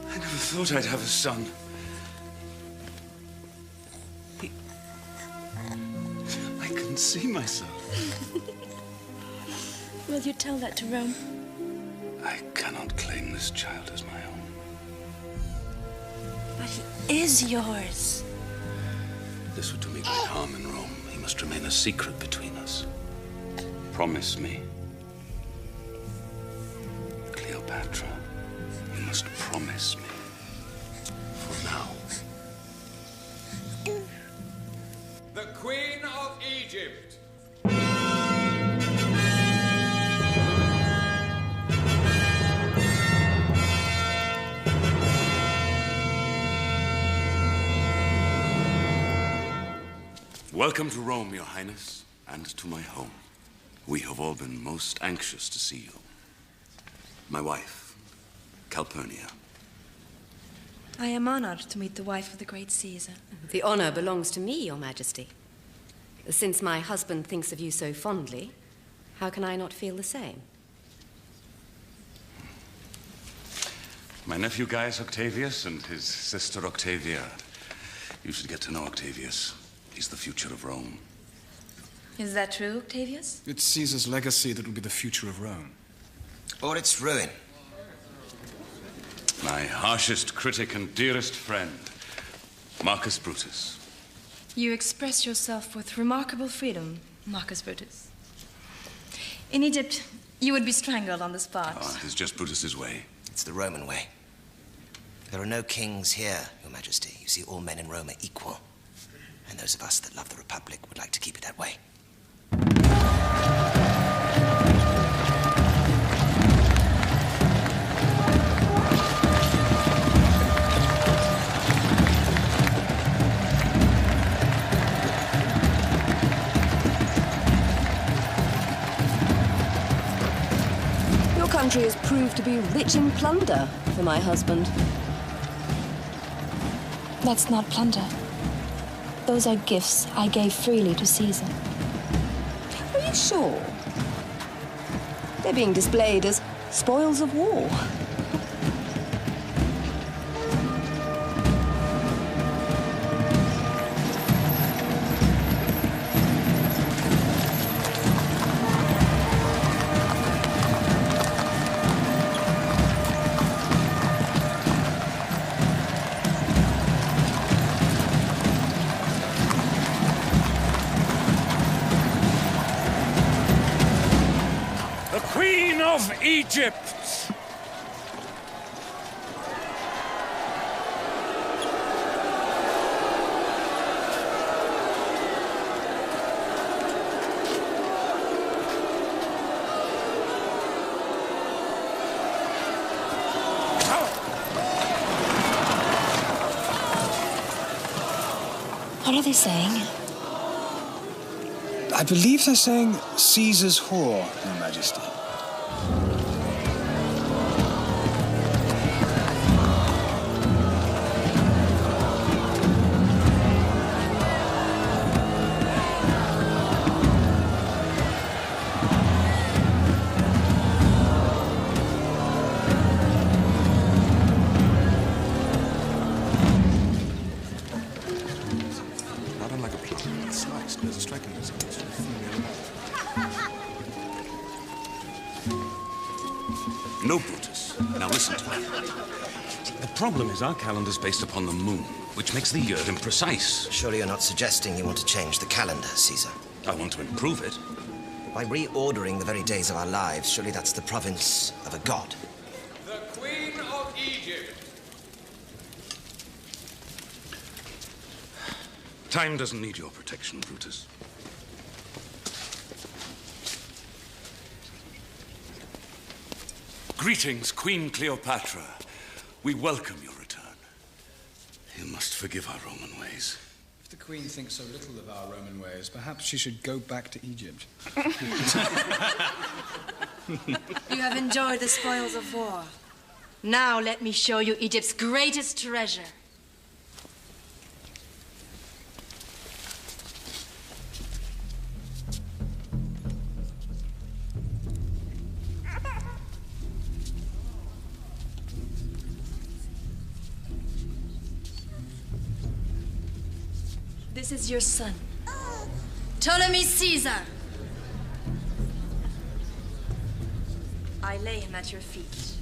I never thought I'd have a son. I can see myself. Will you tell that to Rome? I cannot claim this child as my own. But he is yours. This would do me great harm in Rome. He must remain a secret between us. Promise me. Cleopatra, you must promise me. For now. The Queen of Egypt. Welcome to Rome, Your Highness, and to my home. We have all been most anxious to see you. My wife, Calpurnia. I am honored to meet the wife of the great Caesar. The honor belongs to me, Your Majesty. Since my husband thinks of you so fondly, how can I not feel the same? My nephew Gaius Octavius and his sister Octavia. You should get to know Octavius. He's the future of Rome. Is that true, Octavius? It's Caesar's legacy that will be the future of Rome. Or its ruin. My harshest critic and dearest friend, Marcus Brutus. You express yourself with remarkable freedom, Marcus Brutus. In Egypt, you would be strangled on the spot. Oh, it is just Brutus's way. It's the Roman way. There are no kings here, Your Majesty. You see, all men in Rome are equal. And those of us that love the Republic would like to keep it that way. Your country has proved to be rich in plunder for my husband. That's not plunder. Those are gifts I gave freely to Caesar. Are you sure? They're being displayed as spoils of war. Of Egypt! What are they saying? I believe they're saying Caesar's whore, Your Majesty. No, Brutus. Now listen to me. The problem is our calendar's based upon the moon, which makes the year imprecise. Surely you're not suggesting you want to change the calendar, Caesar? I want to improve it. By reordering the very days of our lives, surely that's the province of a god. The Queen of Egypt. Time doesn't need your protection, Brutus. Greetings, Queen Cleopatra. We welcome your return. You must forgive our Roman ways. If the Queen thinks so little of our Roman ways, perhaps she should go back to Egypt. You have enjoyed the spoils of war. Now let me show you Egypt's greatest treasure. This is your son, Ptolemy Caesar. I lay him at your feet.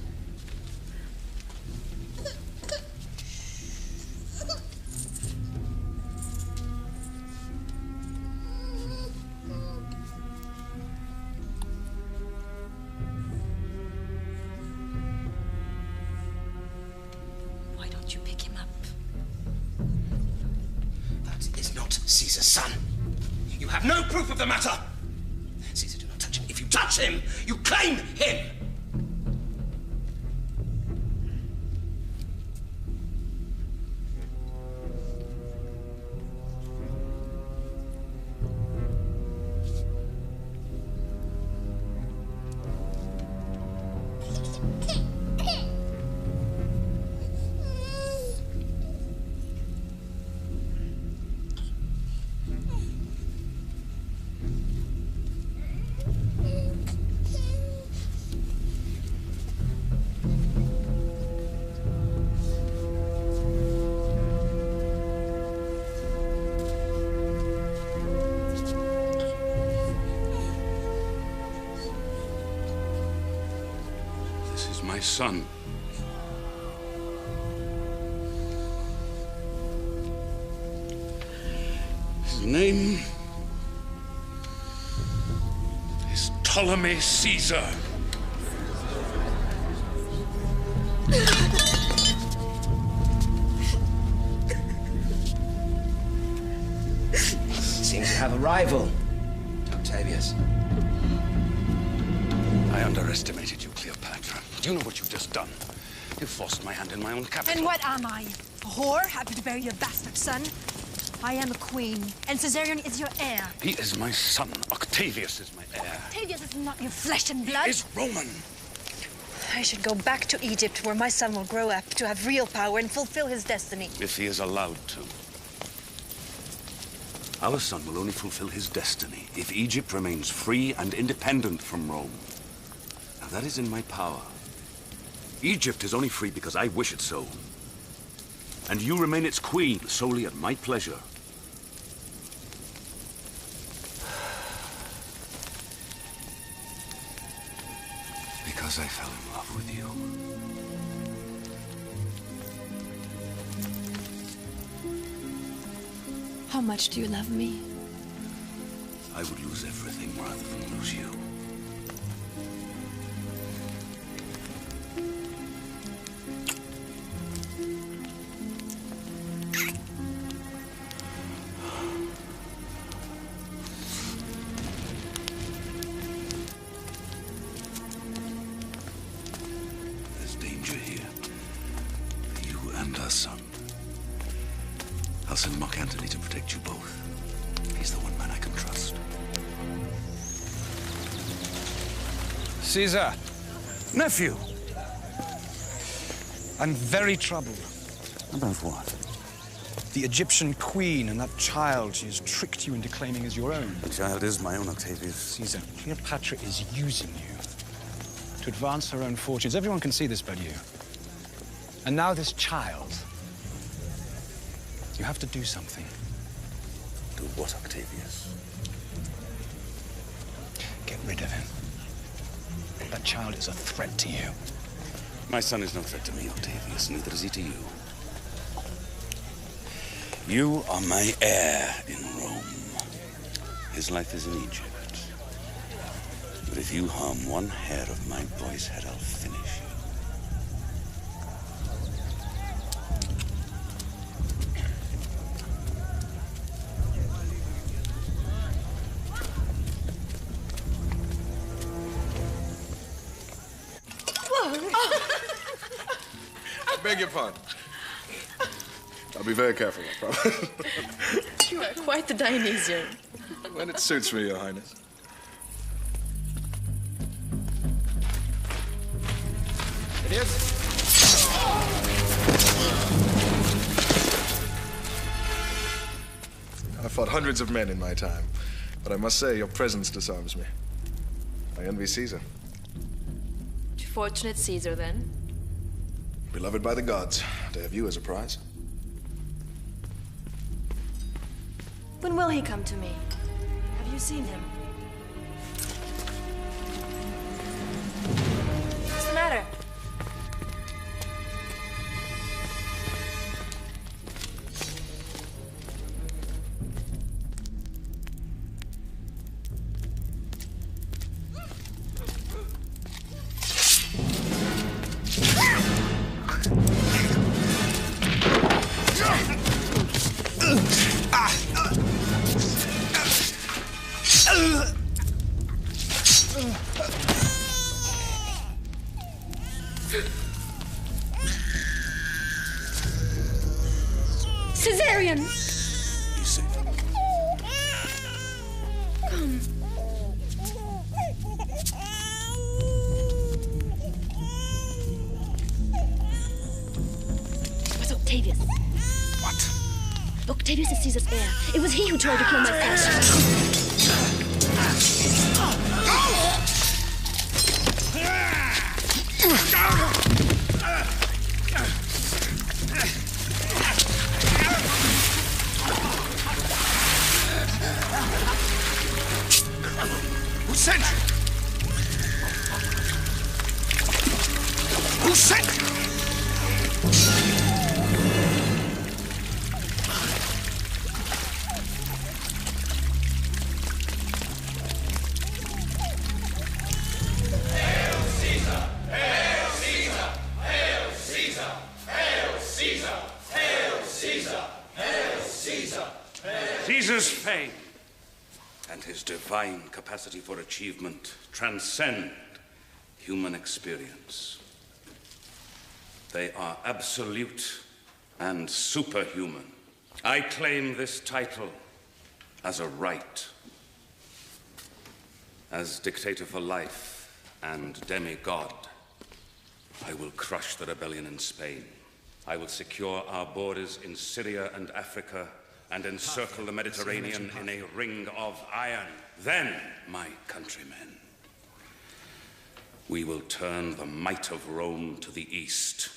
Caesar's son. You have no proof of the matter. Caesar, do not touch him. If you touch him, you claim him. My son. His name is Ptolemy Caesar. Seems you have a rival, Octavius. I underestimated you, Cleopatra. Do you know what you've just done? You've forced my hand in my own capital. And what am I? A whore, happy to bear your bastard son? I am a queen, and Caesarion is your heir. He is my son. Octavius is my heir. Octavius is not your flesh and blood. He is Roman. I should go back to Egypt, where my son will grow up to have real power and fulfill his destiny. If he is allowed to. Our son will only fulfill his destiny if Egypt remains free and independent from Rome. Now, that is in my power. Egypt is only free because I wish it so. And you remain its queen solely at my pleasure. Because I fell in love with you. How much do you love me? I would lose everything rather than lose you. There's danger here. For you and our son. I'll send Mark Antony to protect you both. He's the one man I can trust. Caesar. Nephew. I'm very troubled. About what? The Egyptian queen and that child she has tricked you into claiming as your own. The child is my own, Octavius. Caesar, Cleopatra is using you to advance her own fortunes. Everyone can see this but you. And now this child. You have to do something. Do what, Octavius? Get rid of him. That child is a threat to you. My son is no threat to me, Octavius. Neither is he to you. You are my heir in Rome. His life is in Egypt. But if you harm one hair of my boy's head, I'll finish you. I beg your pardon. I'll be very careful, I promise. You are quite the Dionysian. When it suits me, Your Highness. It is. I've fought hundreds of men in my time, but I must say your presence disarms me. I envy Caesar. Fortunate Caesar, then. Beloved by the gods, to have you as a prize. When will he come to me? Have you seen him? What's the matter? Caesarion! Be safe. Come. It was Octavius. What? Octavius is Caesar's heir. It was he who tried to kill my father. Who sent you? Who sent you? Hail Caesar! Hail Caesar! Hail Caesar! Hail Caesar! Hail Caesar! Hail Caesar! Caesar's fame and his divine capacity for achievement transcend human experience. They are absolute and superhuman. I claim this title as a right. As dictator for life and demigod, I will crush the rebellion in Spain. I will secure our borders in Syria and Africa and encircle the Mediterranean in a ring of iron. Then, my countrymen, we will turn the might of Rome to the east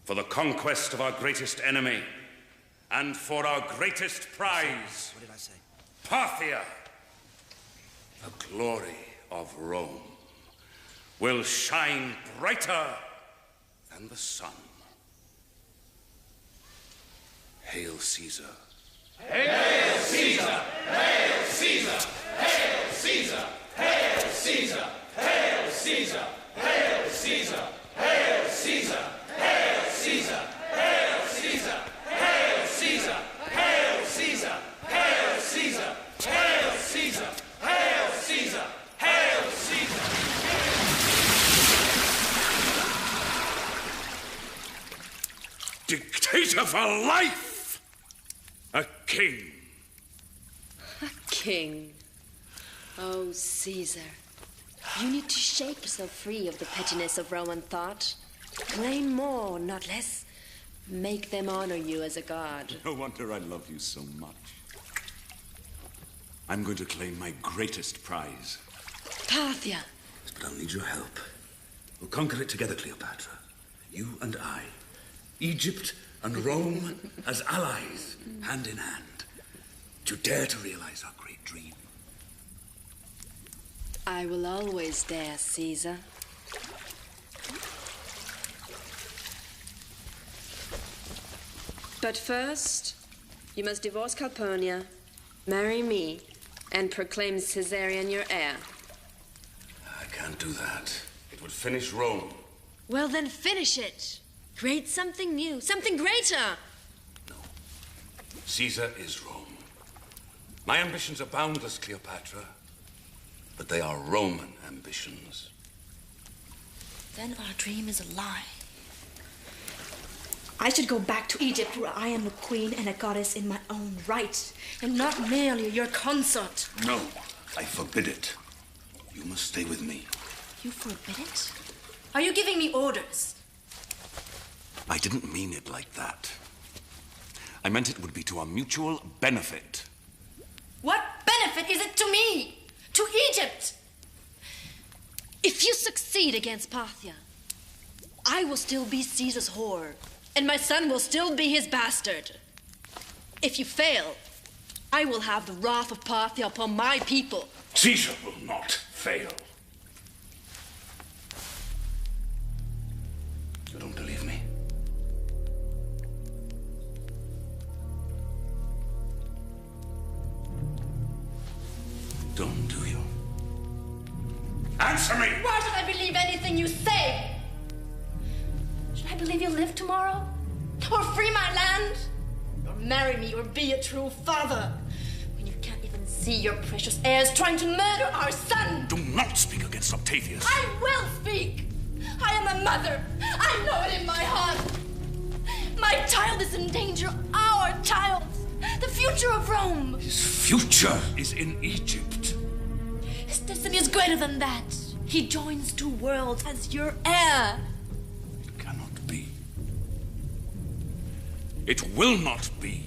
for the conquest of our greatest enemy and for our greatest prize. What did I say? Parthia, the glory of Rome, will shine brighter than the sun. Hail Caesar. Hail Caesar! Hail Caesar! Hail Caesar! Hail Caesar! Hail Caesar! Hail Caesar! Hail Caesar! Hail Caesar! Hail Caesar! Hail Caesar! Hail Caesar! Hail Caesar! Hail Caesar! Hail Caesar! Hail Caesar! Dictator for life! A king. A king. Oh, Caesar. You need to shake yourself free of the pettiness of Roman thought. Claim more, not less. Make them honor you as a god. No wonder I love you so much. I'm going to claim my greatest prize. Parthia. But I'll need your help. We'll conquer it together, Cleopatra. You and I. Egypt and Rome as allies, hand in hand. Do you dare to realize our great dream? I will always dare, Caesar. But first, you must divorce Calpurnia, marry me, and proclaim Caesarion your heir. I can't do that. It would finish Rome. Well, then finish it. Create something new, something greater. Caesar is Rome. My ambitions are boundless, Cleopatra, but they are Roman ambitions. Then our dream is a lie. I should go back to Egypt where I am a queen and a goddess in my own right, and not merely your consort. No, I forbid it. You must stay with me. You forbid it? Are you giving me orders? I didn't mean it like that. I meant it would be to our mutual benefit. What benefit is it to me? To Egypt? If you succeed against Parthia, I will still be Caesar's whore, and my son will still be his bastard. If you fail, I will have the wrath of Parthia upon my people. Caesar will not fail. You don't believe me? Don't, do you? Answer me! Why should I believe anything you say? Should I believe you'll live tomorrow? Or free my land? Or marry me or be a true father? When you can't even see your precious heirs trying to murder our son. Do not speak against Octavius. I will speak. I am a mother. I know it in my heart. My child is in danger. Our child. The future of Rome. His future is in Egypt. His destiny is greater than that. He joins two worlds as your heir. It cannot be. It will not be.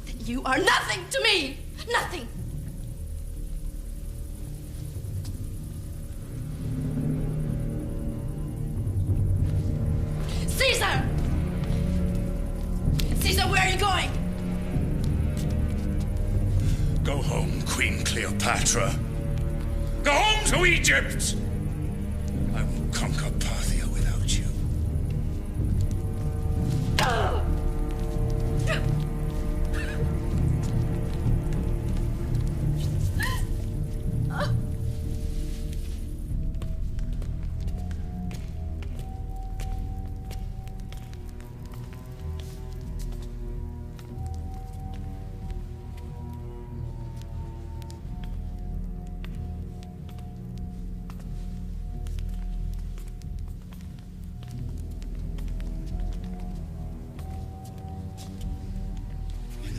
Then you are nothing to me. Nothing. Caesar! Caesar, where are you going? Go home, Queen Cleopatra. Go home to Egypt! I will conquer Parthia without you.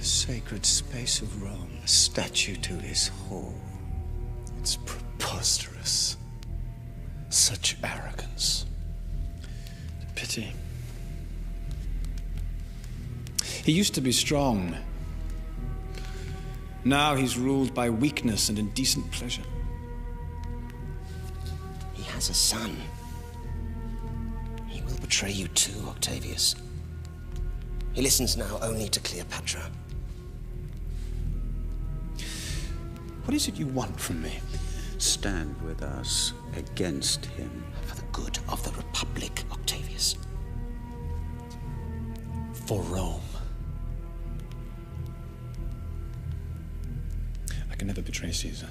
Sacred space of Rome, a statue to his whore. It's preposterous. Such arrogance. Pity. He used to be strong. Now he's ruled by weakness and indecent pleasure. He has a son. He will betray you too, Octavius. He listens now only to Cleopatra. What is it you want from me? Stand with us against him. For the good of the Republic, Octavius. For Rome. I can never betray Caesar.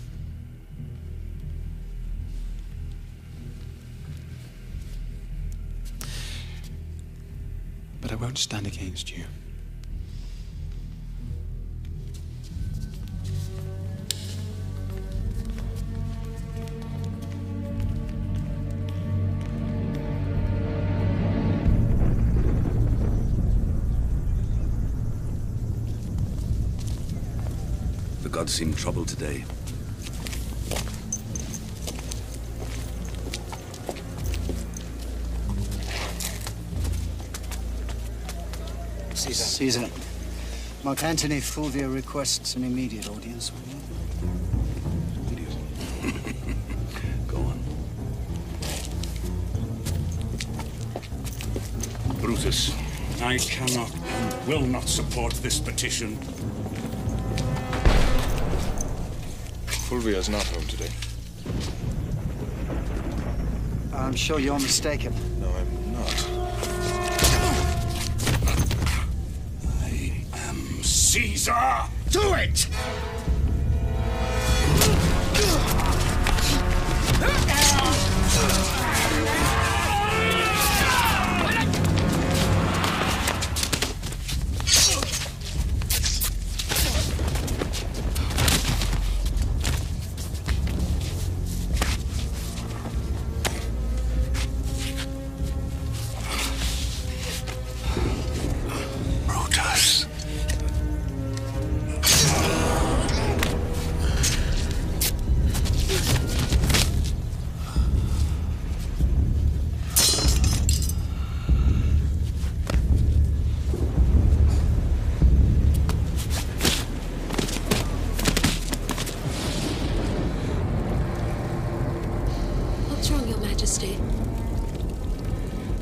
But I won't stand against you. The gods seem troubled today. Caesar. Mark Antony Fulvia requests an immediate audience with you. Go on. Brutus, I cannot and will not support this petition. Fulvia is not home today. I'm sure you're mistaken. No, I'm not. I am Caesar! Do it!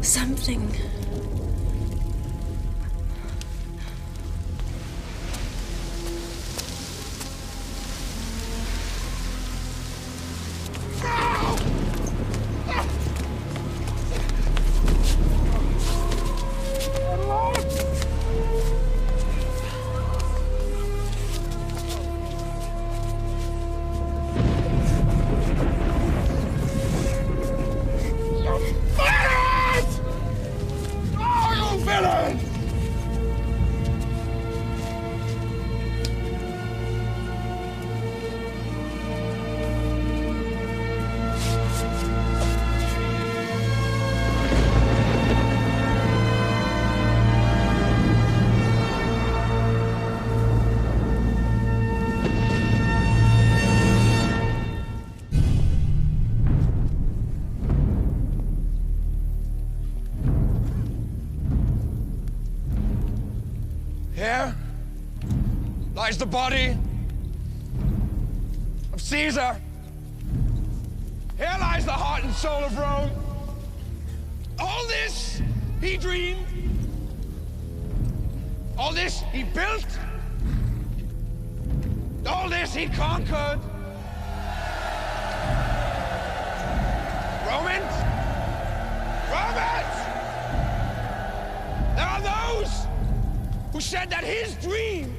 Something. Here lies the body of Caesar. Here lies the heart and soul of Rome. All this he dreamed. All this he built. All this he conquered. Romans! Romans! There are those who said that his dreams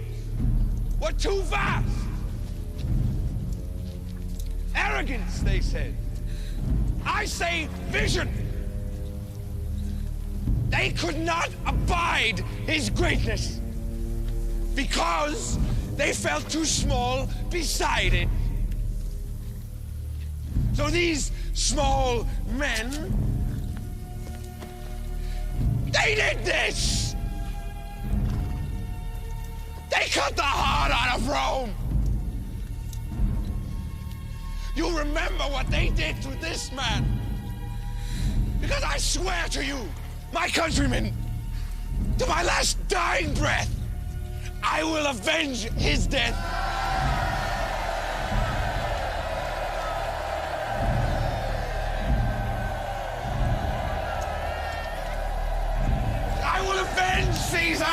were too vast. Arrogance, they said. I say vision. They could not abide his greatness because they felt too small beside it. So these small men, they did this. They cut the heart out of Rome. You remember what they did to this man. Because I swear to you, my countrymen, to my last dying breath, I will avenge his death. I will avenge Caesar.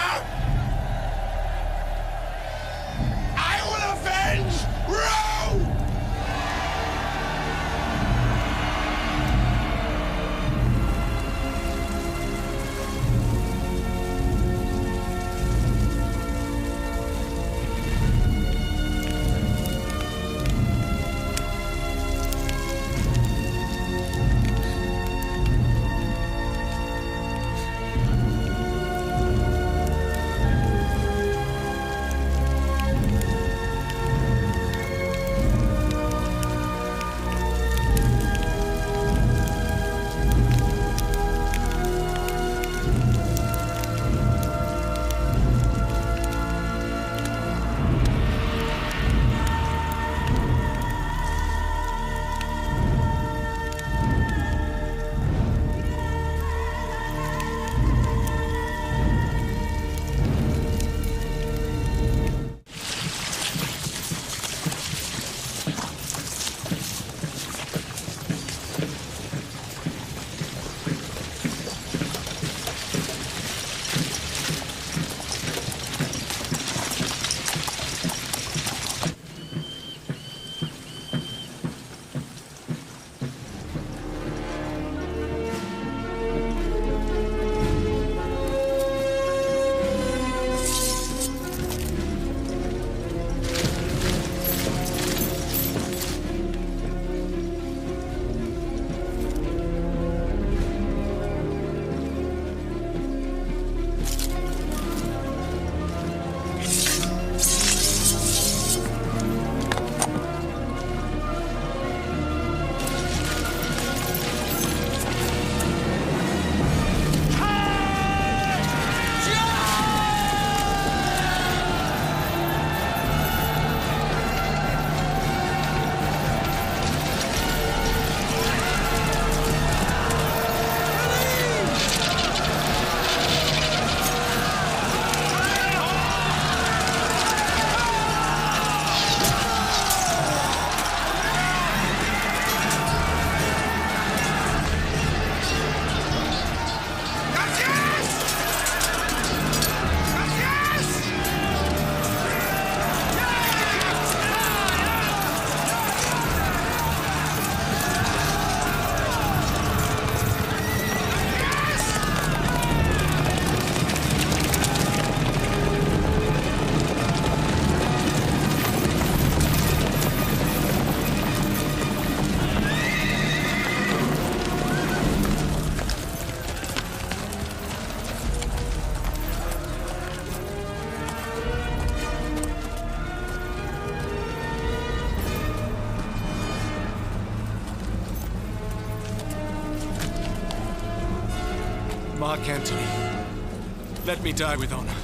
I will avenge Rome. Mark Antony, let me die with honor.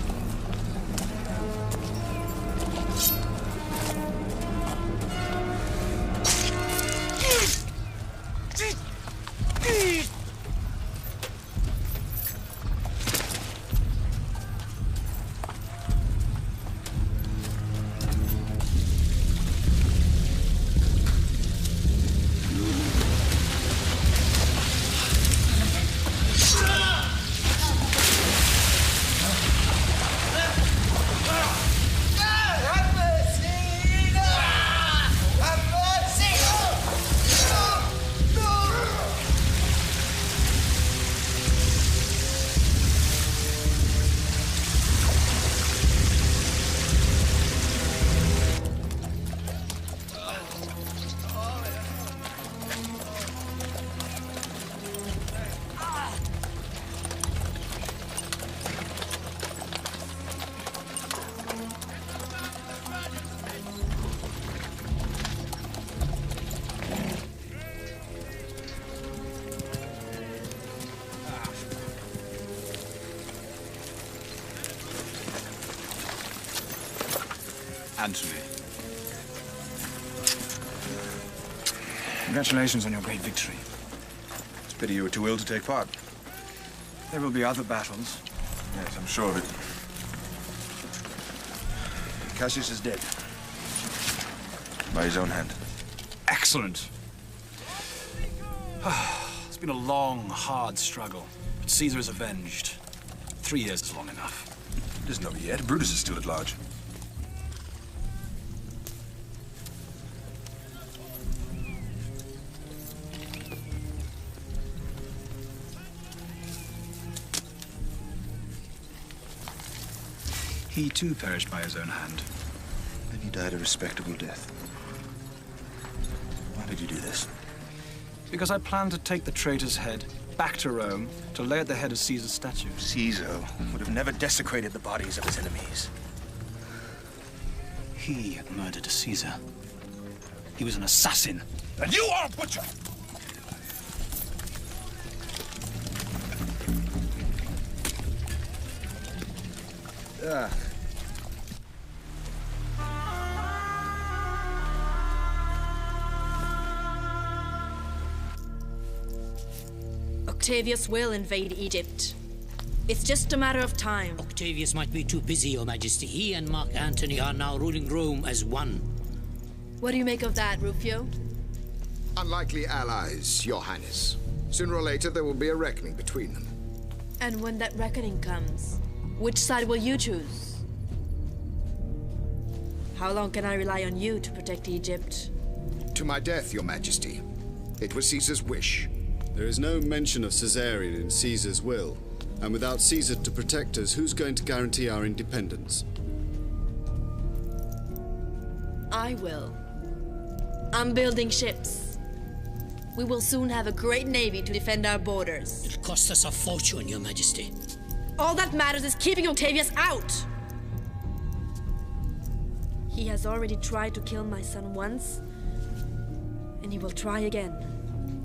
Antony. Congratulations on your great victory. It's a pity you were too ill to take part. There will be other battles. Yes, I'm sure of it. Cassius is dead. By his own hand. Excellent. It's been a long, hard struggle, but Caesar is avenged. 3 years is long enough. It isn't over yet. Brutus is still at large. He too perished by his own hand. And he died a respectable death. Why did you do this? Because I planned to take the traitor's head back to Rome to lay at the head of Caesar's statue. Caesar would have never desecrated the bodies of his enemies. He murdered Caesar. He was an assassin. And you are a butcher! Octavius will invade Egypt. It's just a matter of time. Octavius might be too busy, Your Majesty. He and Mark Antony are now ruling Rome as one. What do you make of that, Rufio? Unlikely allies, Your Highness. Sooner or later, there will be a reckoning between them. And when that reckoning comes, which side will you choose? How long can I rely on you to protect Egypt? To my death, Your Majesty. It was Caesar's wish. There is no mention of Caesarion in Caesar's will. And without Caesar to protect us, who's going to guarantee our independence? I will. I'm building ships. We will soon have a great navy to defend our borders. It cost us a fortune, Your Majesty. All that matters is keeping Octavius out! He has already tried to kill my son once, and he will try again.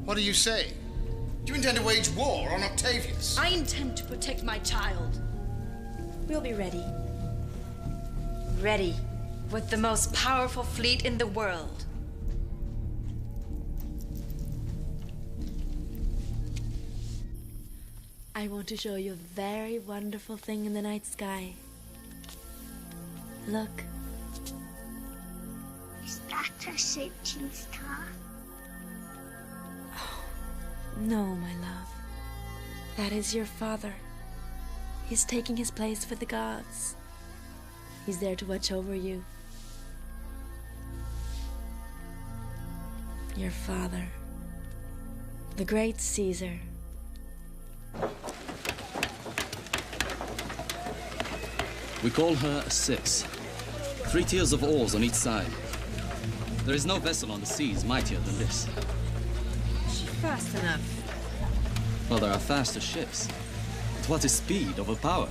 What do you say? Do you intend to wage war on Octavius? I intend to protect my child. We'll be ready. Ready, with the most powerful fleet in the world. I want to show you a very wonderful thing in the night sky. Look. Is that a shooting star? No, my love. That is your father. He's taking his place with the gods. He's there to watch over you. Your father. The great Caesar. We call her a 6. 3 tiers of oars on each side. There is no vessel on the seas mightier than this. Fast enough. Well, there are faster ships. But what is speed over power?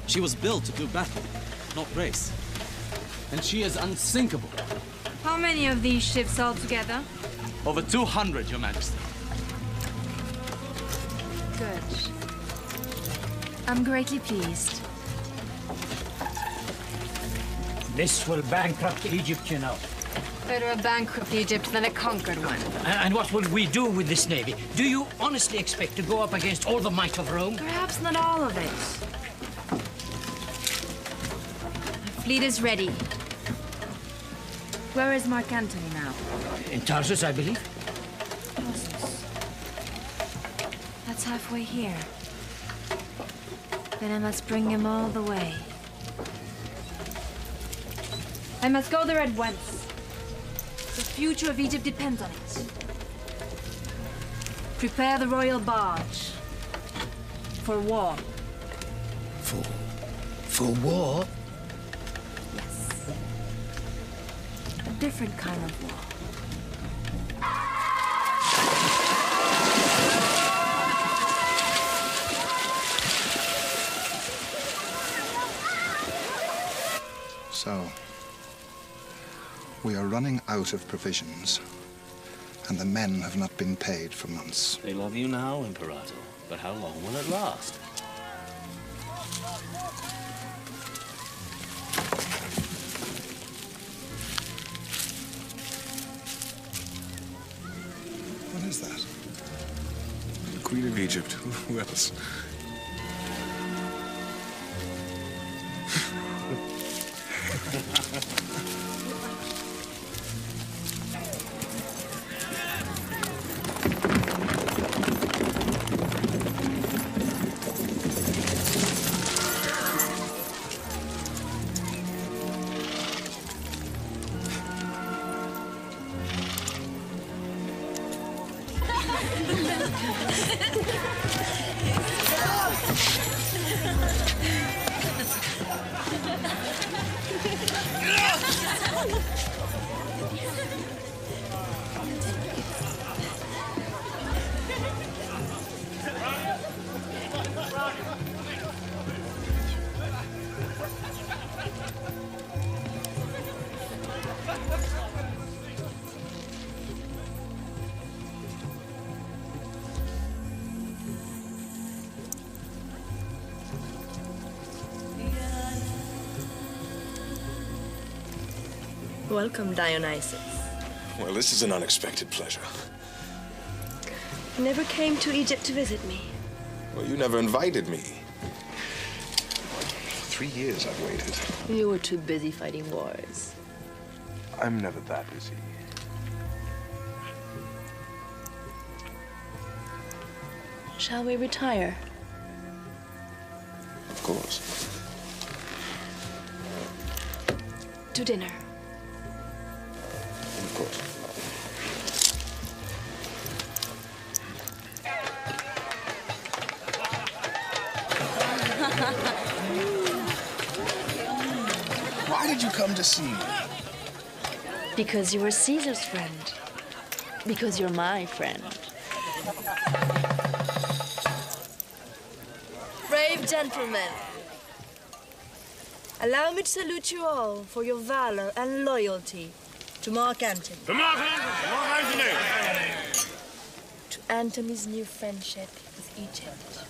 She was built to do battle, not race. And she is unsinkable. How many of these ships altogether? Over 200, Your Majesty. Good. I'm greatly pleased. This will bankrupt Egypt, you know. Better a bankrupt Egypt than a conquered one. And what will we do with this navy? Do you honestly expect to go up against all the might of Rome? Perhaps not all of it. The fleet is ready. Where is Mark Antony now? In Tarsus, I believe. Tarsus. That's halfway here. Then I must bring him all the way. I must go there at once. The future of Egypt depends on it. Prepare the royal barge. For war. For war? Yes. A different kind of war. So, we are running out of provisions, and the men have not been paid for months. They love you now, Imperator, but how long will it last? is that? The Queen of Egypt. Who else? Welcome, Dionysus. Well, this is an unexpected pleasure. You never came to Egypt to visit me. Well, you never invited me. 3 years I've waited. You were too busy fighting wars. I'm never that busy. Shall we retire? Of course. To dinner. Of course. Why did you come to see me? Because you were Caesar's friend. Because you're my friend. Brave gentlemen, allow me to salute you all for your valor and loyalty to Mark Antony. To Mark Antony! Mark Antony! To Antony's new friendship with Egypt.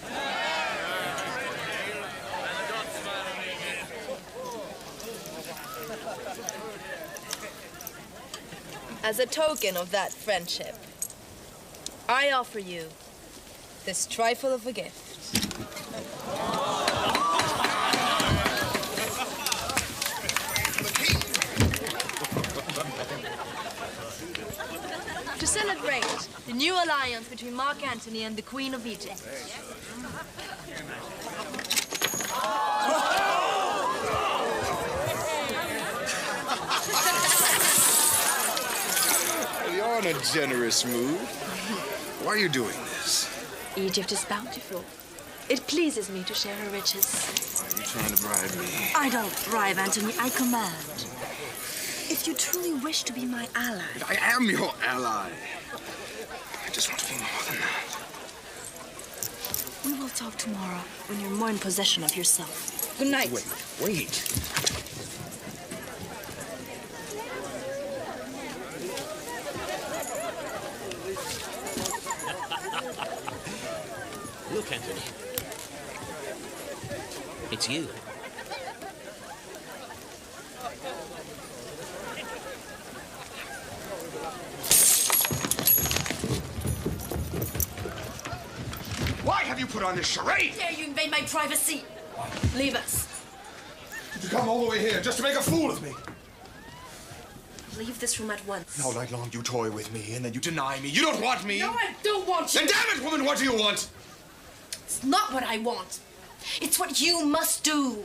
As a token of that friendship, I offer you this trifle of a gift. To celebrate the new alliance between Mark Antony and the Queen of Egypt. You're in a generous mood. Why are you doing this? Egypt is bountiful. It pleases me to share her riches. Are you trying to bribe me? I don't bribe, Antony. I command. If you truly wish to be my ally... I am your ally. I just want to be more than that. We will talk tomorrow when you're more in possession of yourself. Good night. Wait. Look, Antony. It's you. Why have you put on this charade? Dare you invade my privacy? Leave us. Did you come all the way here just to make a fool of me? Leave this room at once. All night long you toy with me and then you deny me. You don't want me. No, I don't want you. Then damn it, woman, what do you want? It's not what I want. It's what you must do.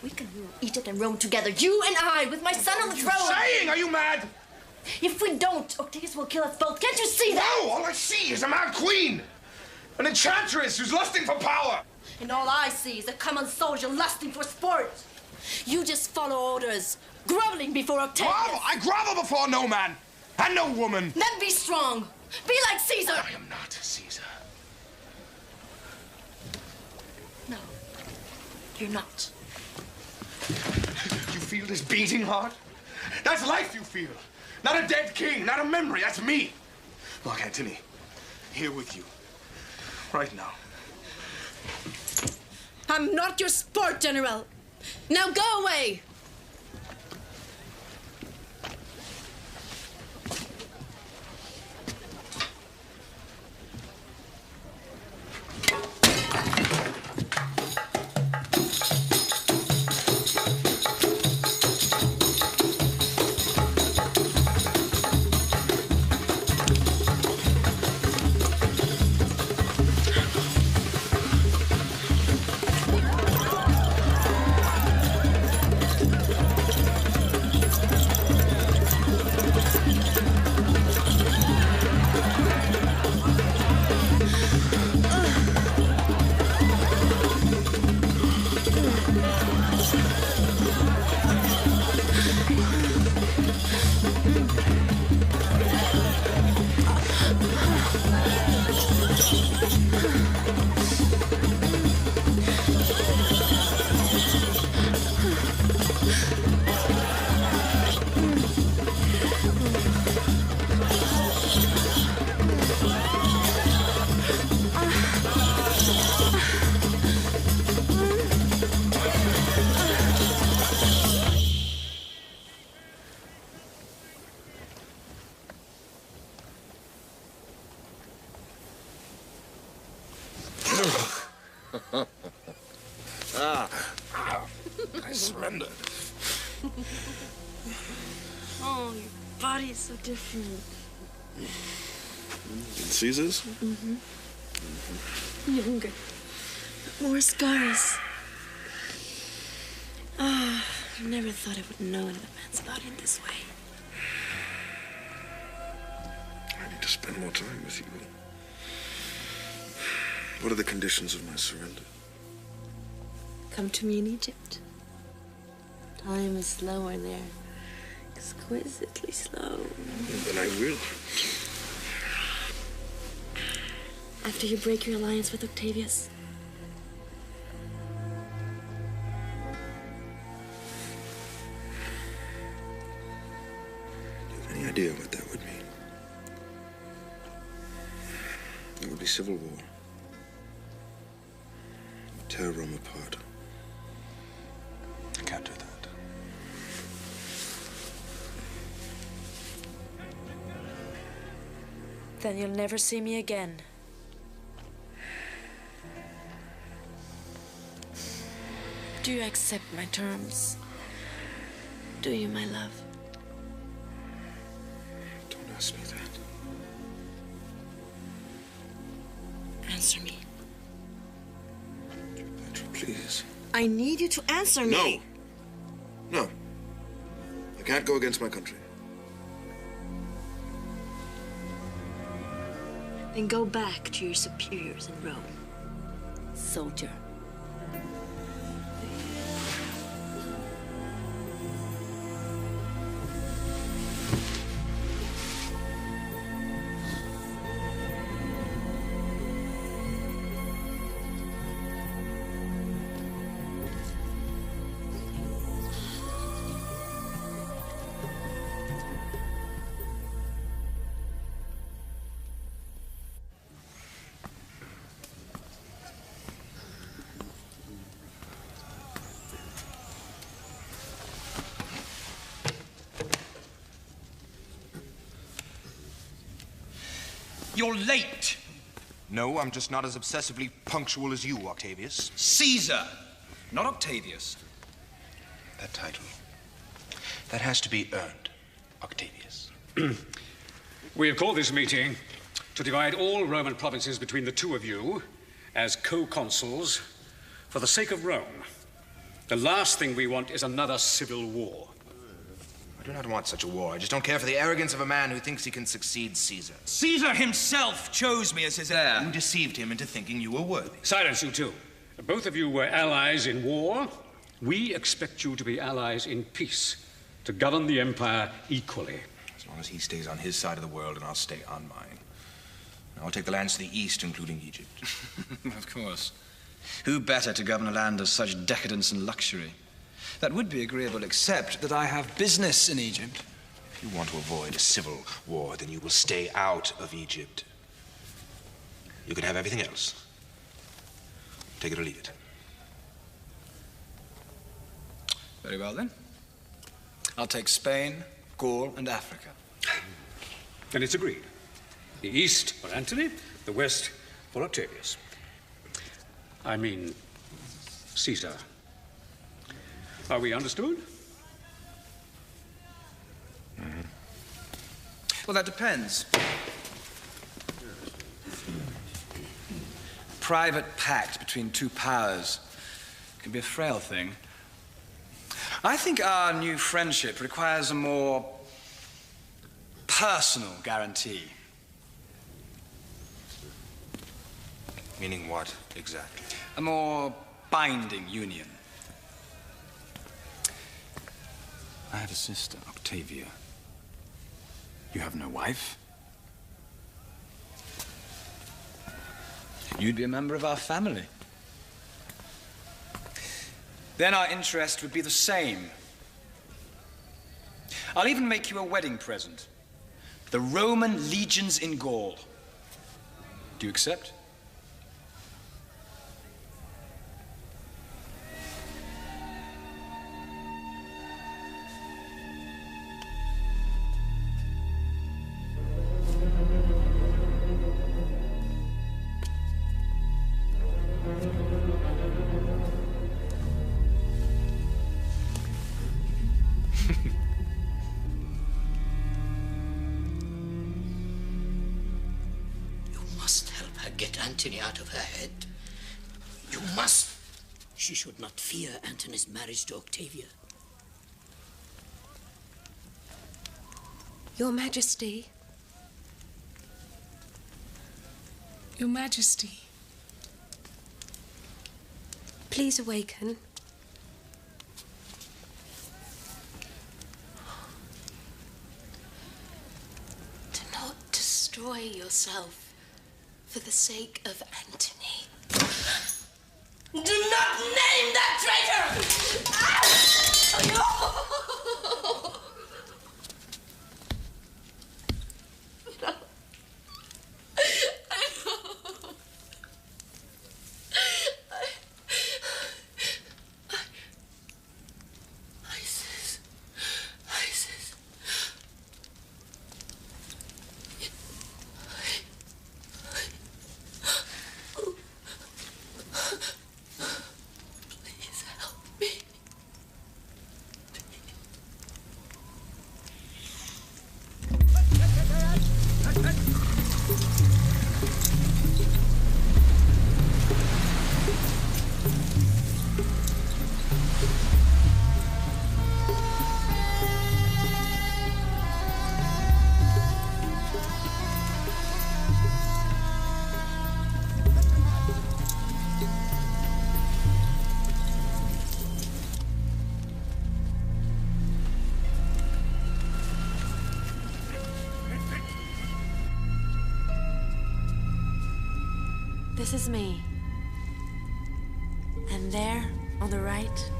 We can rule Egypt and Rome together, you and I, with my son on the throne. What are you saying? Are you mad? If we don't, Octavius will kill us both. Can't you see that? No, all I see is a mad queen. An enchantress who's lusting for power. And all I see is a common soldier lusting for sport. You just follow orders, groveling before Octavius. Grovel? I grovel before no man and no woman. Then be strong. Be like Caesar. I am not Caesar. No, you're not. You feel this beating heart? That's life you feel. Not a dead king, not a memory. That's me. Look, Antony, here with you. Right now. I'm not your sport general. Now go away. I surrendered. Oh, your body is so different. And Caesar's? Mm-hmm. Younger. More scars. Ah, I never thought I would know another man's body in this way. I need to spend more time with you. What are the conditions of my surrender? Come to me in Egypt. Time is slower there. Exquisitely slow. Then I will. After you break your alliance with Octavius. Do you have any idea what that would mean? It would be civil war. It would tear Rome apart. I can't do that. Then you'll never see me again. Do you accept my terms? Do you, my love? Don't ask me that. Answer me. Cleopatra, please. I need you to answer me. No. No. I can't go against my country. Then go back to your superiors in Rome, soldier. You're late. No, I'm just not as obsessively punctual as you, Octavius. Caesar, not Octavius. That title. That has to be earned, Octavius. We have called this meeting to divide all Roman provinces between the two of you as co-consuls for the sake of Rome. The last thing we want is another civil war. I do not want such a war. I just don't care for the arrogance of a man who thinks he can succeed Caesar. Caesar himself chose me as his heir. You deceived him into thinking you were worthy. Silence, you two. Both of you were allies in war. We expect you to be allies in peace, to govern the empire equally. As long as he stays on his side of the world and I'll stay on mine. I'll take the lands to the east, including Egypt. Of course. Who better to govern a land of such decadence and luxury? That would be agreeable, except that I have business in Egypt. If you want to avoid a civil war, then you will stay out of Egypt. You can have everything else. Take it or leave it. Very well, then. I'll take Spain, Gaul, and Africa. Then it's agreed. The east for Antony, the west for Octavius. I mean, Caesar. Are we understood? Mm-hmm. Well, that depends. A private pact between two powers can be a frail thing. I think our new friendship requires a more personal guarantee. Meaning what, exactly? A more binding union. I have a sister, Octavia. You have no wife? You'd be a member of our family. Then our interest would be the same. I'll even make you a wedding present. The Roman legions in Gaul. Do you accept? Antony out of her head. You must. She should not fear Antony's marriage to Octavia. Your Majesty. Your Majesty. Please awaken. Do not destroy yourself for the sake of Antony. Do not name that traitor! This is me. And there, on the right,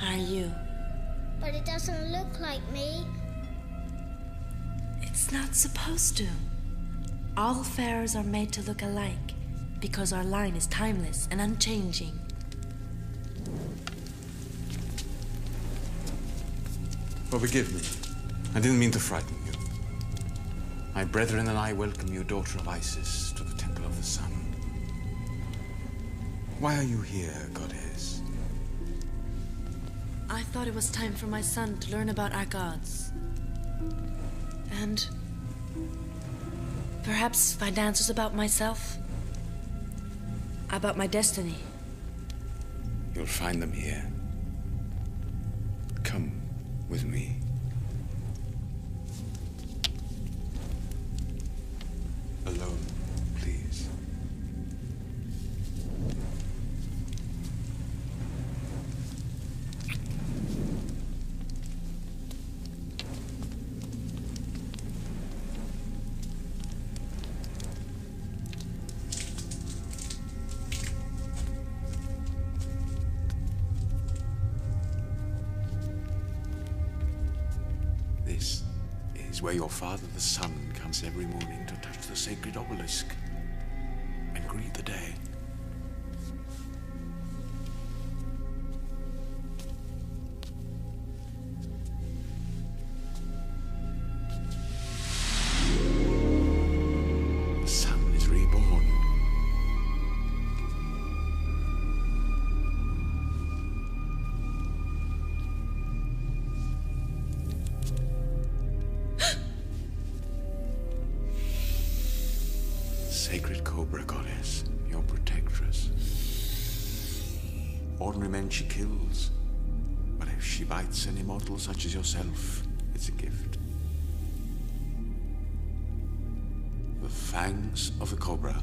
are you. But it doesn't look like me. It's not supposed to. All pharaohs are made to look alike because our line is timeless and unchanging. Well, forgive me. I didn't mean to frighten you. My brethren and I welcome you, daughter of Isis, to the Temple of the Sun. Why are you here, goddess? I thought it was time for my son to learn about our gods. And perhaps find answers about myself. About my destiny. You'll find them here. Come with me. Alone, please. This is where your father, the sun, comes every morning to touch the sacred obelisk and greet the day. The sun is reborn. Sacred Cobra Goddess, your protectress. Ordinary men she kills, but if she bites an immortal such as yourself, it's a gift. The fangs of the Cobra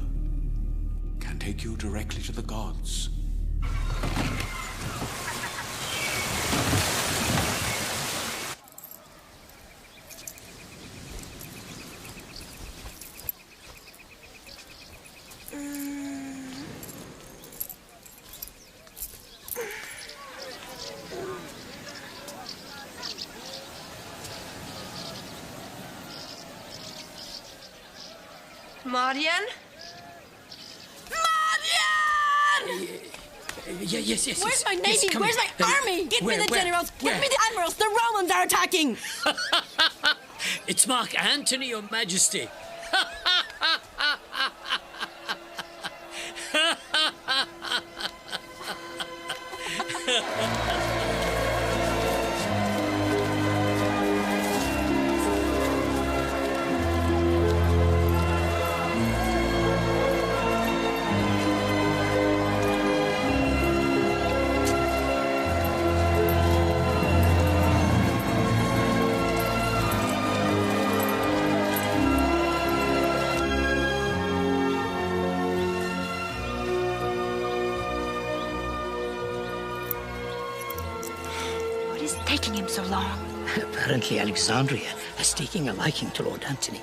can take you directly to the gods. Marian? Yes. Where's my navy? Yes, come Where's here. my army? Get me the generals! Get me the admirals! The Romans are attacking! It's Mark Antony, Your Majesty. taking him so long? Apparently Alexandria is taking a liking to Lord Antony.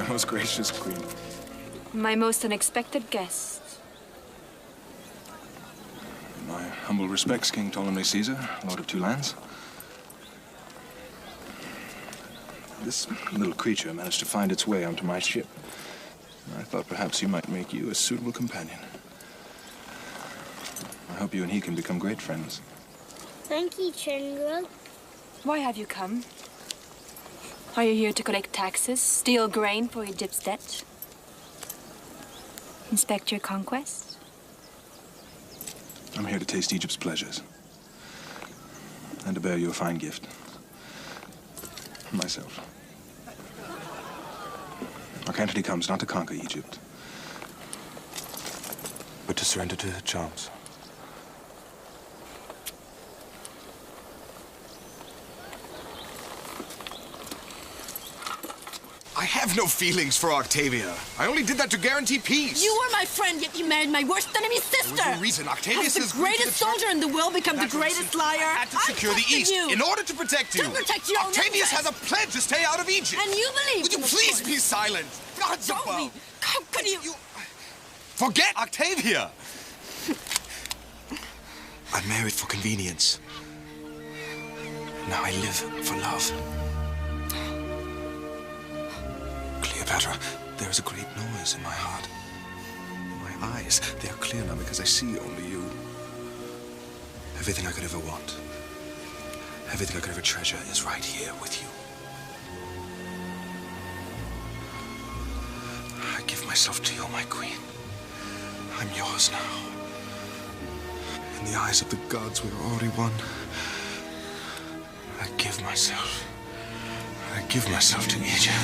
Most gracious Queen. My most unexpected guest. My humble respects, King Ptolemy Caesar, Lord of Two Lands. This little creature managed to find its way onto my ship. I thought perhaps he might make you a suitable companion. I hope you and he can become great friends. Thank you, General. Why have you come? Are you here to collect taxes, steal grain for Egypt's debt? Inspect your conquest? I'm here to taste Egypt's pleasures. And to bear you a fine gift. Myself. Our candidate comes not to conquer Egypt, but to surrender to her charms. I have no feelings for Octavia. I only did that to guarantee peace. You were my friend, yet you married my worst enemy's sister. There was no reason. Octavius Has is the greatest soldier in the world become the greatest liar? I had to secure the East in order to protect you. To protect your own Octavius interests. has a pledge to stay out of Egypt. And you believe Would you him, of please course. be silent? Gods Don't above. be. How could you? Forget Octavia. I married for convenience. Now I live for love. Cleopatra, there is a great noise in my heart. My eyes, they are clear now because I see only you. Everything I could ever want, everything I could ever treasure is right here with you. I give myself to you, my queen. I'm yours now. In the eyes of the gods, we are already one. I give myself to Egypt.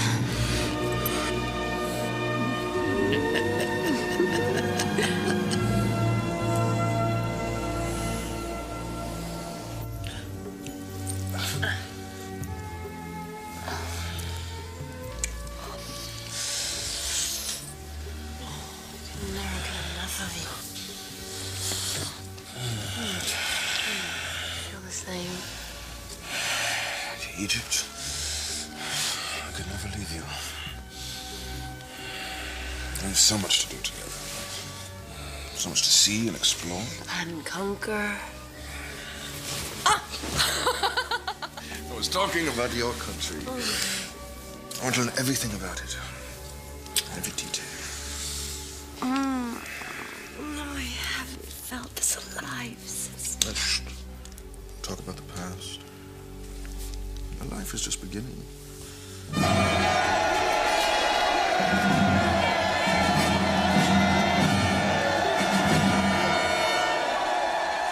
Egypt. I could never leave you. There's so much to do together. So much to see and explore. And conquer. I was talking about your country. I want to learn everything about it. Every detail. No, I haven't felt this alive since. Let's talk about the past. Our life is just beginning.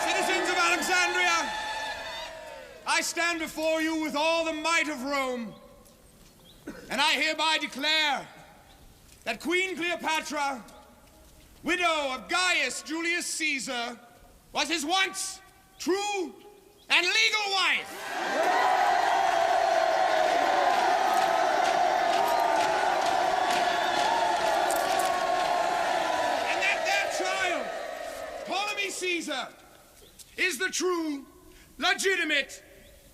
Citizens of Alexandria, I stand before you with all the might of Rome, and I hereby declare that Queen Cleopatra, widow of Gaius Julius Caesar, was his once true and legal wife. Caesar is the true, legitimate,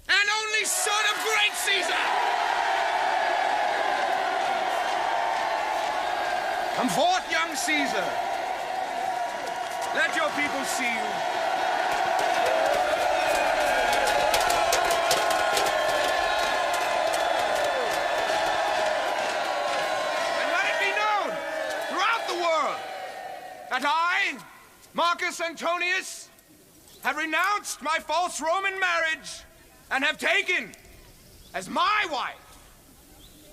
and only son of great Caesar. Come forth, young Caesar. Let your people see you. And let it be known throughout the world that I, Marcus Antonius, have renounced my false Roman marriage and have taken as my wife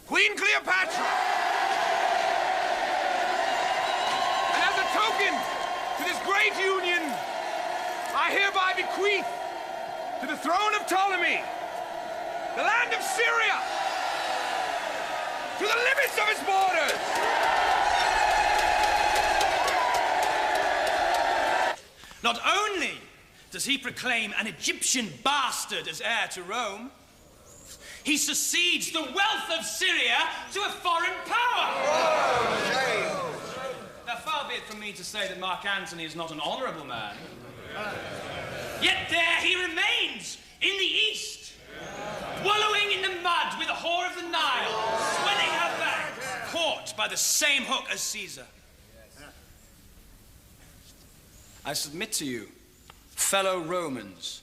Queen Cleopatra. And as a token to this great union, I hereby bequeath to the throne of Ptolemy, the land of Syria, to the limits of its borders. Not only does he proclaim an Egyptian bastard as heir to Rome, he succeeds the wealth of Syria to a foreign power. Now, far be it from me to say that Mark Antony is not an honorable man. Yet there he remains in the east, wallowing in the mud with a whore of the Nile, swelling her back, caught by the same hook as Caesar. I submit to you, fellow Romans,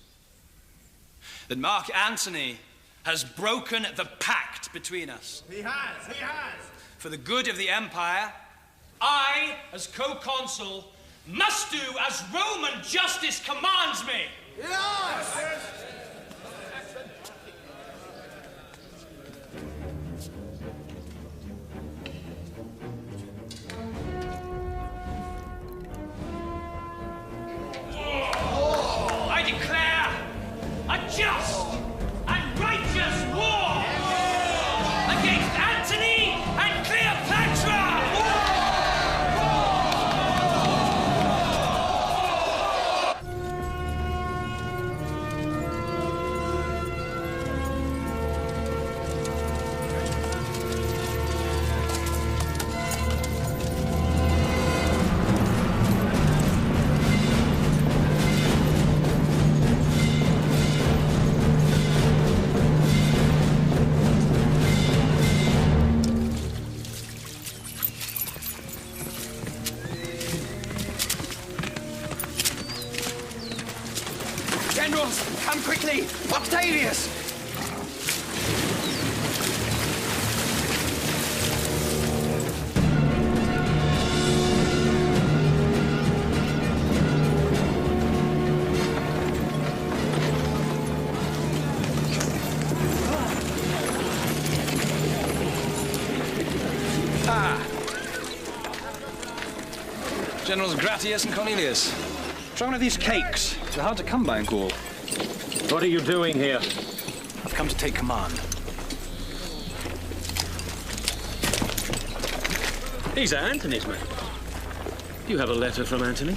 that Mark Antony has broken the pact between us. He has. For the good of the empire, I, as co-consul, must do as Roman justice commands me. Yes! I declare a just and righteous war against Antony and Cleopatra! Generals, come quickly! Octavius! Generals Gratius and Cornelius. Try one of these cakes. They're hard to come by in Gaul. What are you doing here? I've come to take command. These are Antony's men. Do you have a letter from Antony?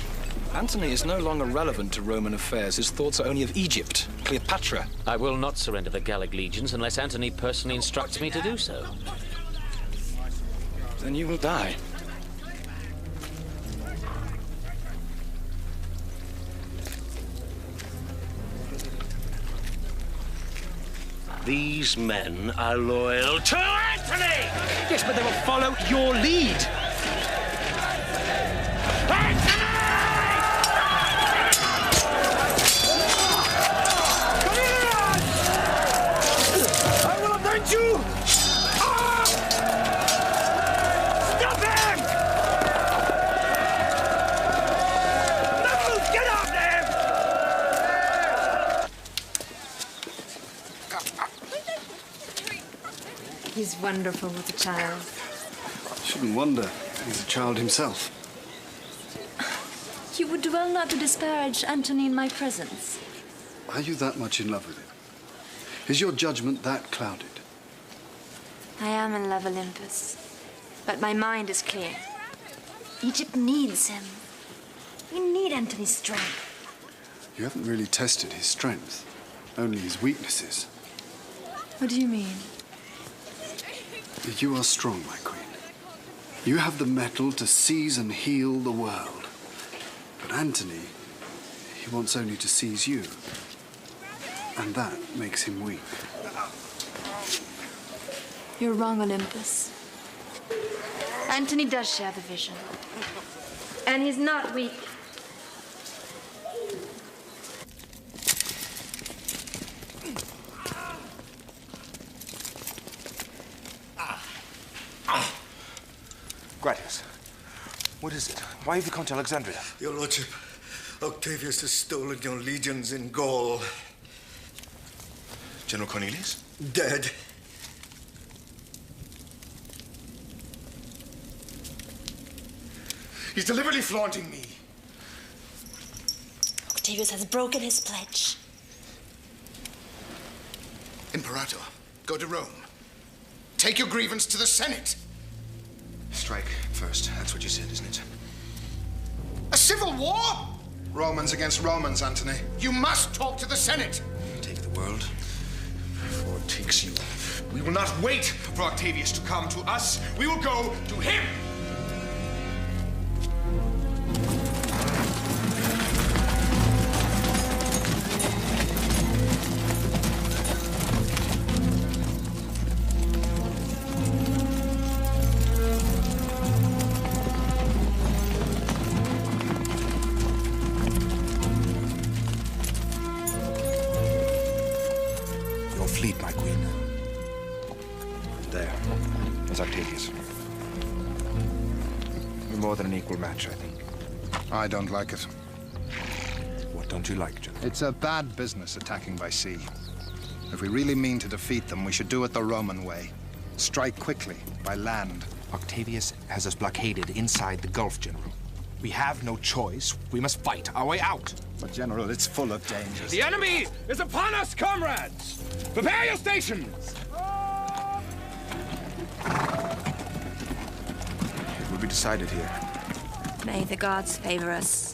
Antony is no longer relevant to Roman affairs. His thoughts are only of Egypt, Cleopatra. I will not surrender the Gallic legions unless Antony personally instructs me to do so. Then you will die. These men are loyal to Antony! Yes, but they will follow your lead. I will avenge you! Stop him! No! Get out there! He's wonderful with a child. Shouldn't wonder. He's a child himself. You would do well not to disparage Antony in my presence. Are you that much in love with him? Is your judgment that clouded? I am in love, Olympus. But my mind is clear. Egypt needs him. We need Antony's strength. You haven't really tested his strength, only his weaknesses. What do you mean? You are strong, my queen. You have the mettle to seize and heal the world. But Antony, he wants only to seize you. And that makes him weak. You're wrong, Olympus. Antony does share the vision. And he's not weak. Gratius, what is it? Why have you come to Alexandria? Your Lordship, Octavius has stolen your legions in Gaul. General Cornelius? Dead. He's deliberately flaunting me. Octavius has broken his pledge. Imperator, go to Rome. Take your grievance to the Senate. Strike first. That's what you said, isn't it? A civil war? Romans against Romans, Antony. You must talk to the Senate. Take the world before it takes you. We will not wait for Octavius to come to us. We will go to him. Your fleet, my queen. There is Octavius. We're more than an equal match, I think. I don't like it. What don't you like, General? It's a bad business attacking by sea. If we really mean to defeat them, we should do it the Roman way. Strike quickly, by land. Octavius has us blockaded inside the Gulf, General. We have no choice. We must fight our way out. But, General, it's full of dangers. The enemy is upon us, comrades! Prepare your stations! It will be decided here. May the gods favor us.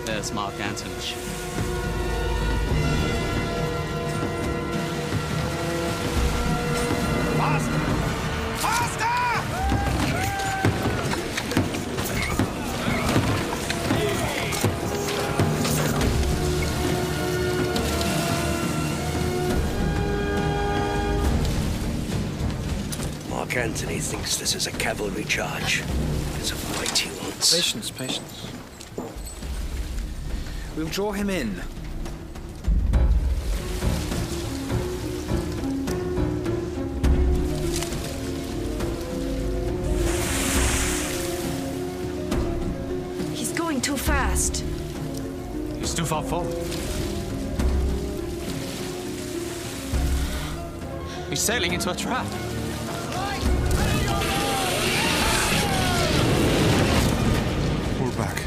There's Mark Antony. Mark Antony thinks this is a cavalry charge. It's a fight he wants. Patience, patience. We'll draw him in. He's going too fast. He's too far forward. He's sailing into a trap. Pull back.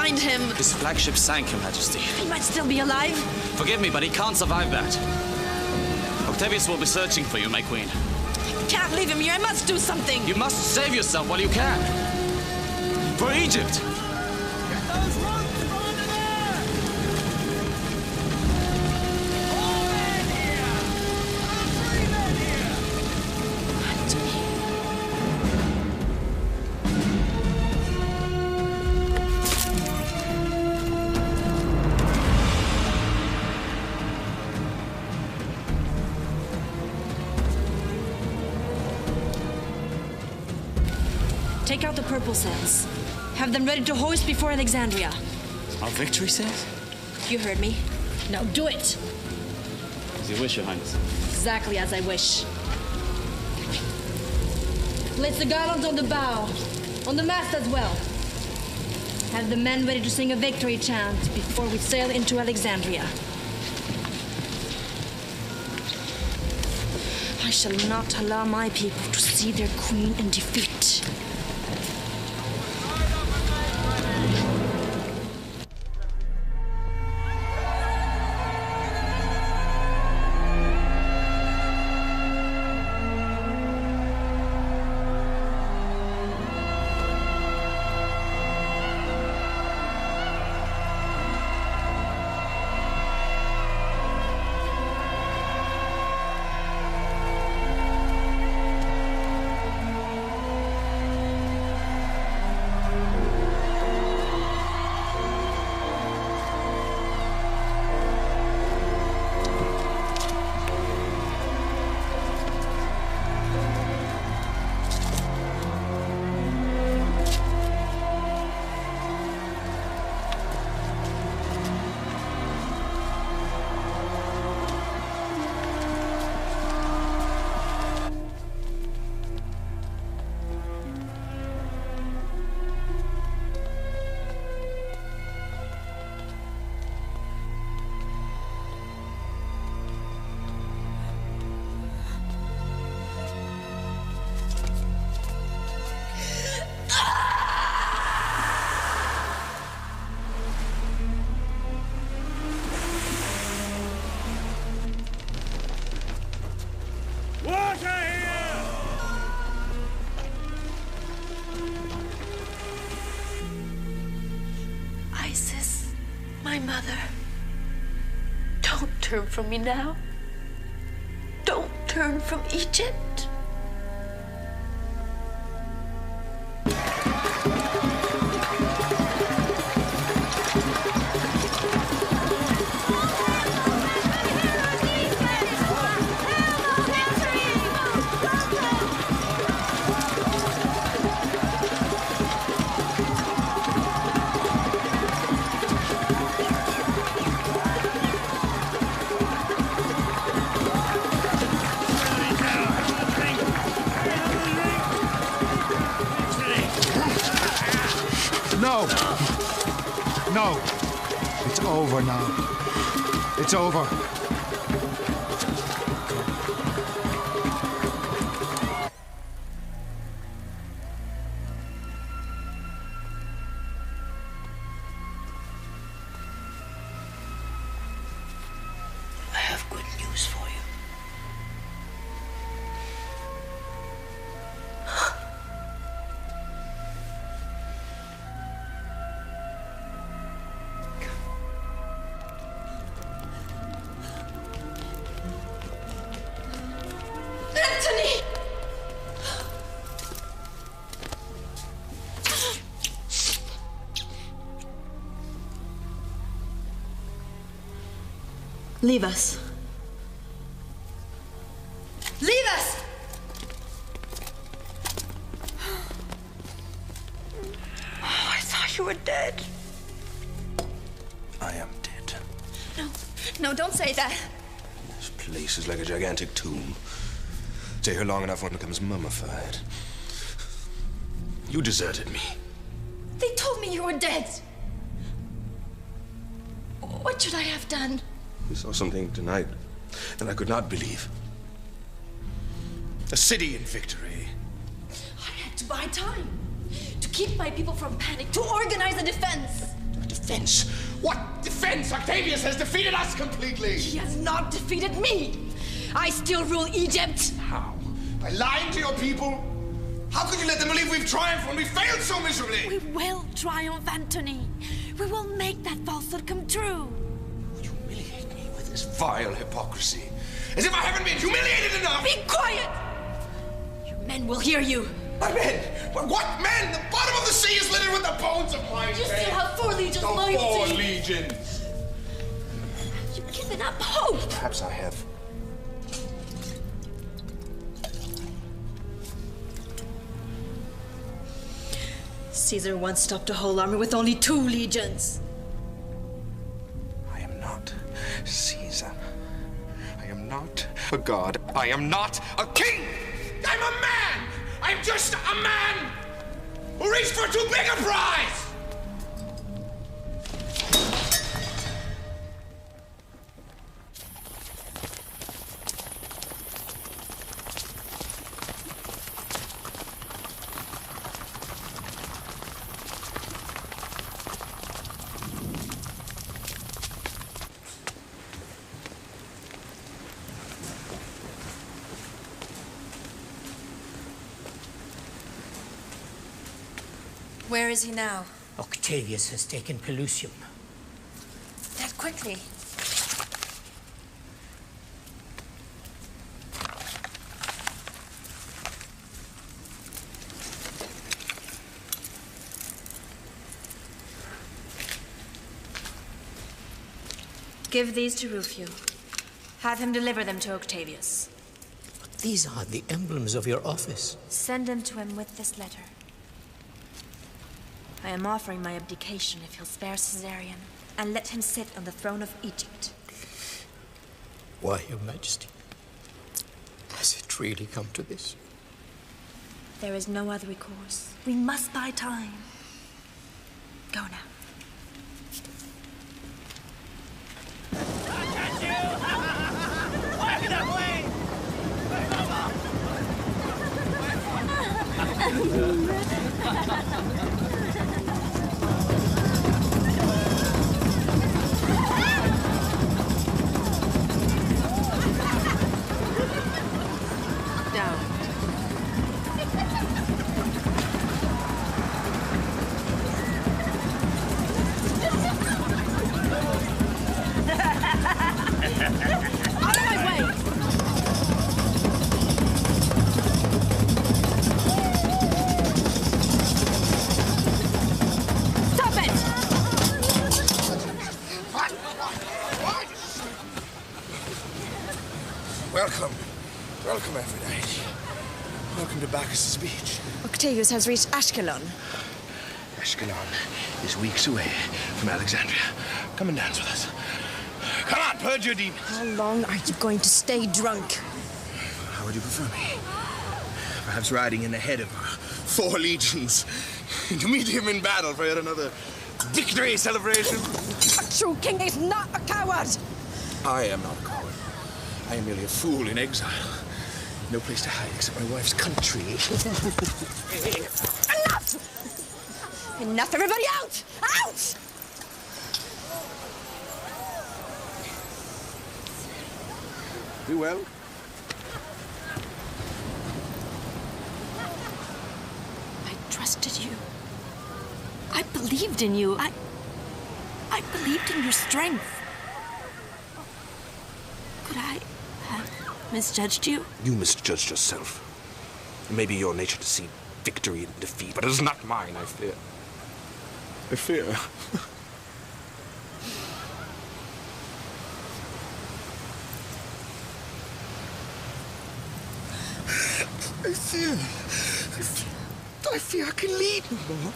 find him. His flagship sank, Your Majesty. He might still be alive. Forgive me, but he can't survive that. Octavius will be searching for you, my queen. I can't leave him here. I must do something. You must save yourself while you can. For Egypt. Take out the purple sails. Have them ready to hoist before Alexandria. Our victory sails? You heard me. Now do it. As you wish, Your Highness. Exactly as I wish. Place the garlands on the bow, on the mast as well. Have the men ready to sing a victory chant before we sail into Alexandria. I shall not allow my people to see their queen in defeat. My mother. Don't turn from me now. Don't turn from Egypt. No. It's over now. It's over. I have good news for you. Leave us. Leave us! Oh, I thought you were dead. I am dead. No, don't say that. This place is like a gigantic tomb. Stay here long enough, one becomes mummified. You deserted me. They told me you were dead. What should I have done? We saw something tonight that I could not believe. A city in victory. I had to buy time. To keep my people from panic. To organize a defense. defense? What defense? Octavius has defeated us completely. He has not defeated me. I still rule Egypt. How? By lying to your people? How could you let them believe we've triumphed when we failed so miserably? We will triumph, Antony. We will make that falsehood come true. You humiliate me with this vile hypocrisy. As if I haven't been humiliated enough! Be quiet! Your men will hear you. My men? What men? The bottom of the sea is littered with the bones of my men. You still have 4 legions the loyalty. 4 legions. You've given up hope. Perhaps I have. Caesar once stopped a whole army with only 2 legions. I am not Caesar. I am not a god. I am not a king. I'm a man. I'm just a man who reached for too big a prize. Where is he now? Octavius has taken Pelusium. That quickly. Give these to Rufio. Have him deliver them to Octavius. But these are the emblems of your office. Send them to him with this letter. I am offering my abdication if he'll spare Caesarion and let him sit on the throne of Egypt. Why, Your Majesty? Has it really come to this? There is no other recourse. We must buy time. Go now. Welcome, Aphrodite. Welcome to Bacchus's beach. Octavius has reached Ashkelon. Ashkelon is weeks away from Alexandria. Come and dance with us. Come on, purge your demons. How long are you going to stay drunk? How would you prefer me? Perhaps riding in the head of 4 legions to meet him in battle for yet another victory celebration. A true king is not a coward! I am not a coward. I am merely a fool in exile. No place to hide except my wife's country. Enough! Enough, everybody out! Out! Do well. I trusted you. I believed in you. I believed in your strength. Could I have misjudged you? You misjudged yourself. It may be your nature to see victory in defeat, but it is not mine, I fear. I fear. I fear I can lead no more.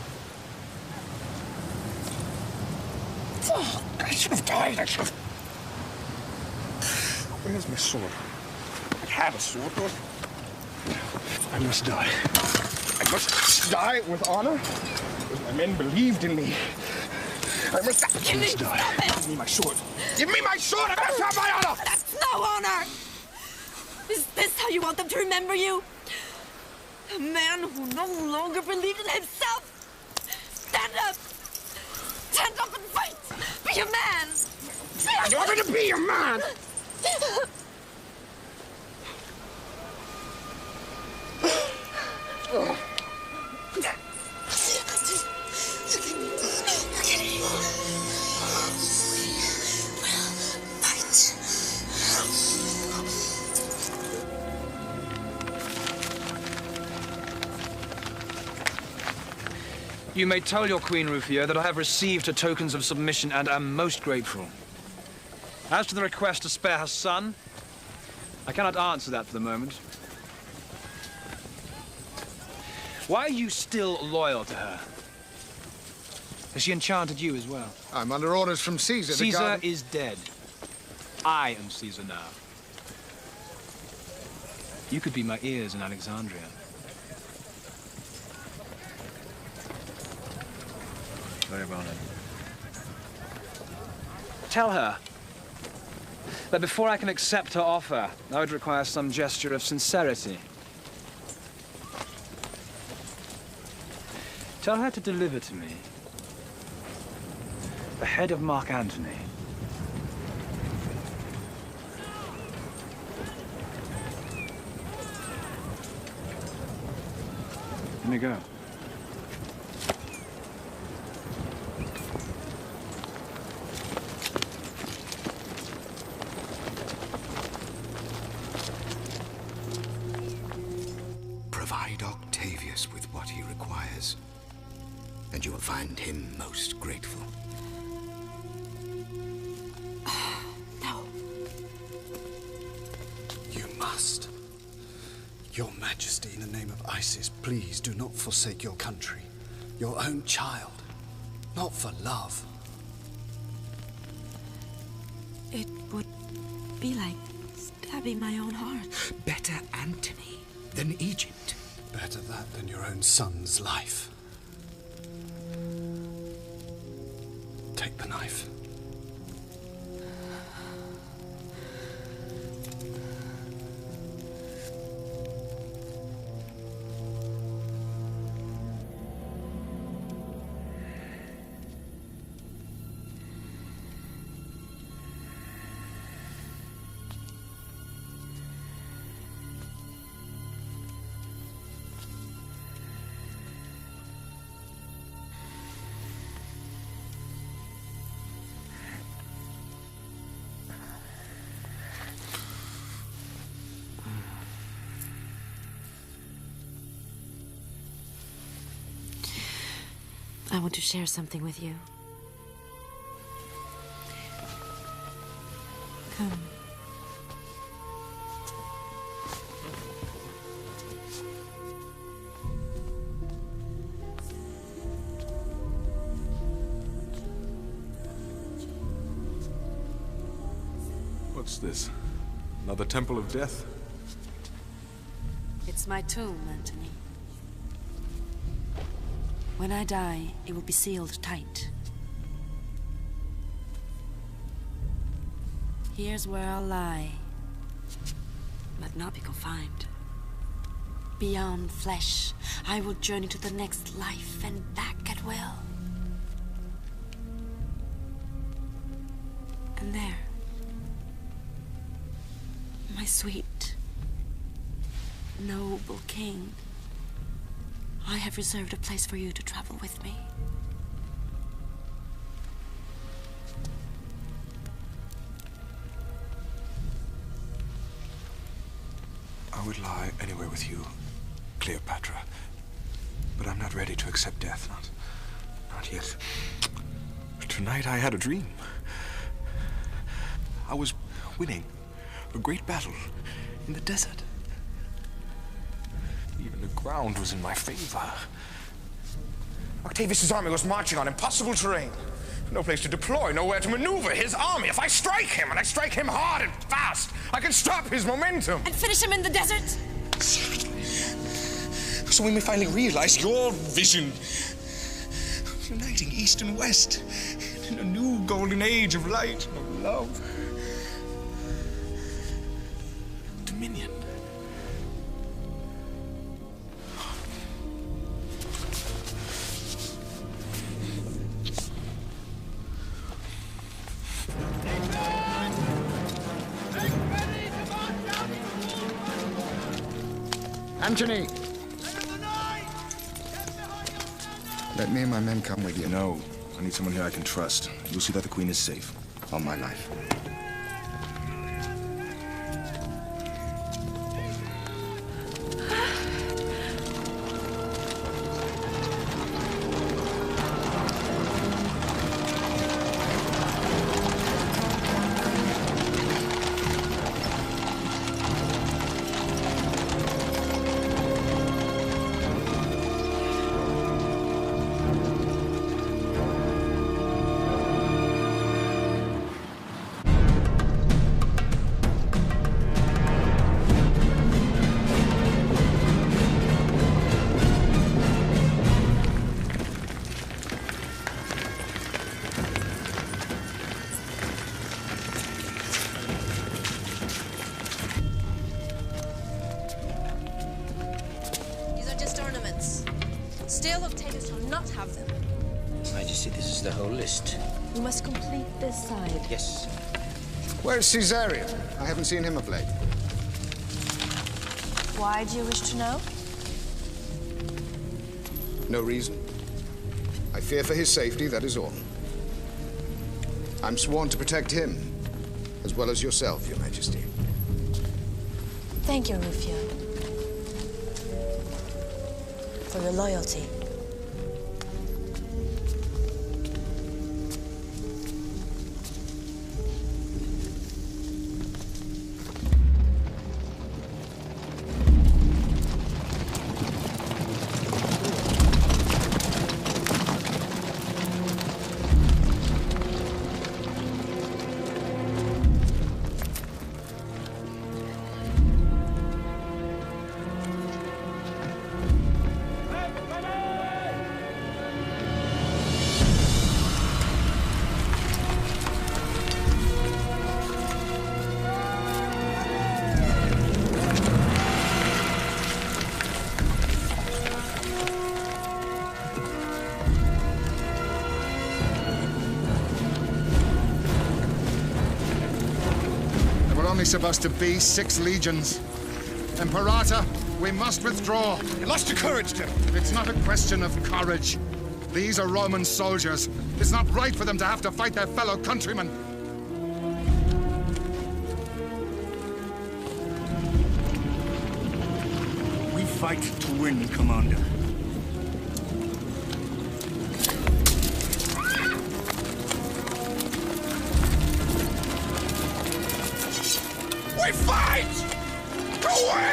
Oh, I should have died. Where's my sword? I have a sword. I must die. I must die with honor, because my men believed in me. I must die. Give me my sword. Give me my sword! I must have my honor! That's no honor! Is this how you want them to remember you? A man who no longer believed in himself? Stand up! Stand up and fight be a man! You want me to be your man? You may tell your Queen, Rufio, that I have received her tokens of submission and am most grateful. As to the request to spare her son, I cannot answer that for the moment. Why are you still loyal to her? Has she enchanted you as well? I'm under orders from Caesar. Caesar is dead. I am Caesar now. You could be my ears in Alexandria. Very well then. Tell her that before I can accept her offer, I would require some gesture of sincerity. Tell her to deliver to me the head of Mark Antony. Let me go. Provide Octavius with what he requires, and you will find him most grateful. No. You must. Your Majesty, in the name of Isis, please do not forsake your country, your own child, not for love. It would be like stabbing my own heart. Better Antony than Egypt. Better that than your own son's life. Take the knife. I want to share something with you. Come. What's this? Another temple of death? It's my tomb, Antony. When I die, it will be sealed tight. Here's where I'll lie, but not be confined. Beyond flesh, I will journey to the next life and back at will. And there, my sweet, noble king, I have reserved a place for you to travel with me. I would lie anywhere with you, Cleopatra. But I'm not ready to accept death, not yet. Tonight I had a dream. I was winning a great battle in the desert. Even the ground was in my favor. Octavius' army was marching on impossible terrain. No place to deploy, nowhere to maneuver. His army, if I strike him, and I strike him hard and fast, I can stop his momentum. And finish him in the desert? So we may finally realize your vision of uniting East and West in a new golden age of light and of love. Dominion. Antony! Let me and my men come with you. No. I need someone here I can trust. You'll see that the Queen is safe. On my life. Still, Octavius shall not have them. Majesty, this is the whole list. We must complete this side. Yes. Where's Caesarion? I haven't seen him of late. Why do you wish to know? No reason. I fear for his safety, that is all. I'm sworn to protect him, as well as yourself, Your Majesty. Thank you, Rufio, for your loyalty. Supposed to be 6 legions. Imperator, we must withdraw. You lost your courage, Tim. It's not a question of courage. These are Roman soldiers. It's not right for them to have to fight their fellow countrymen. We fight to win, Commander. We fight to win!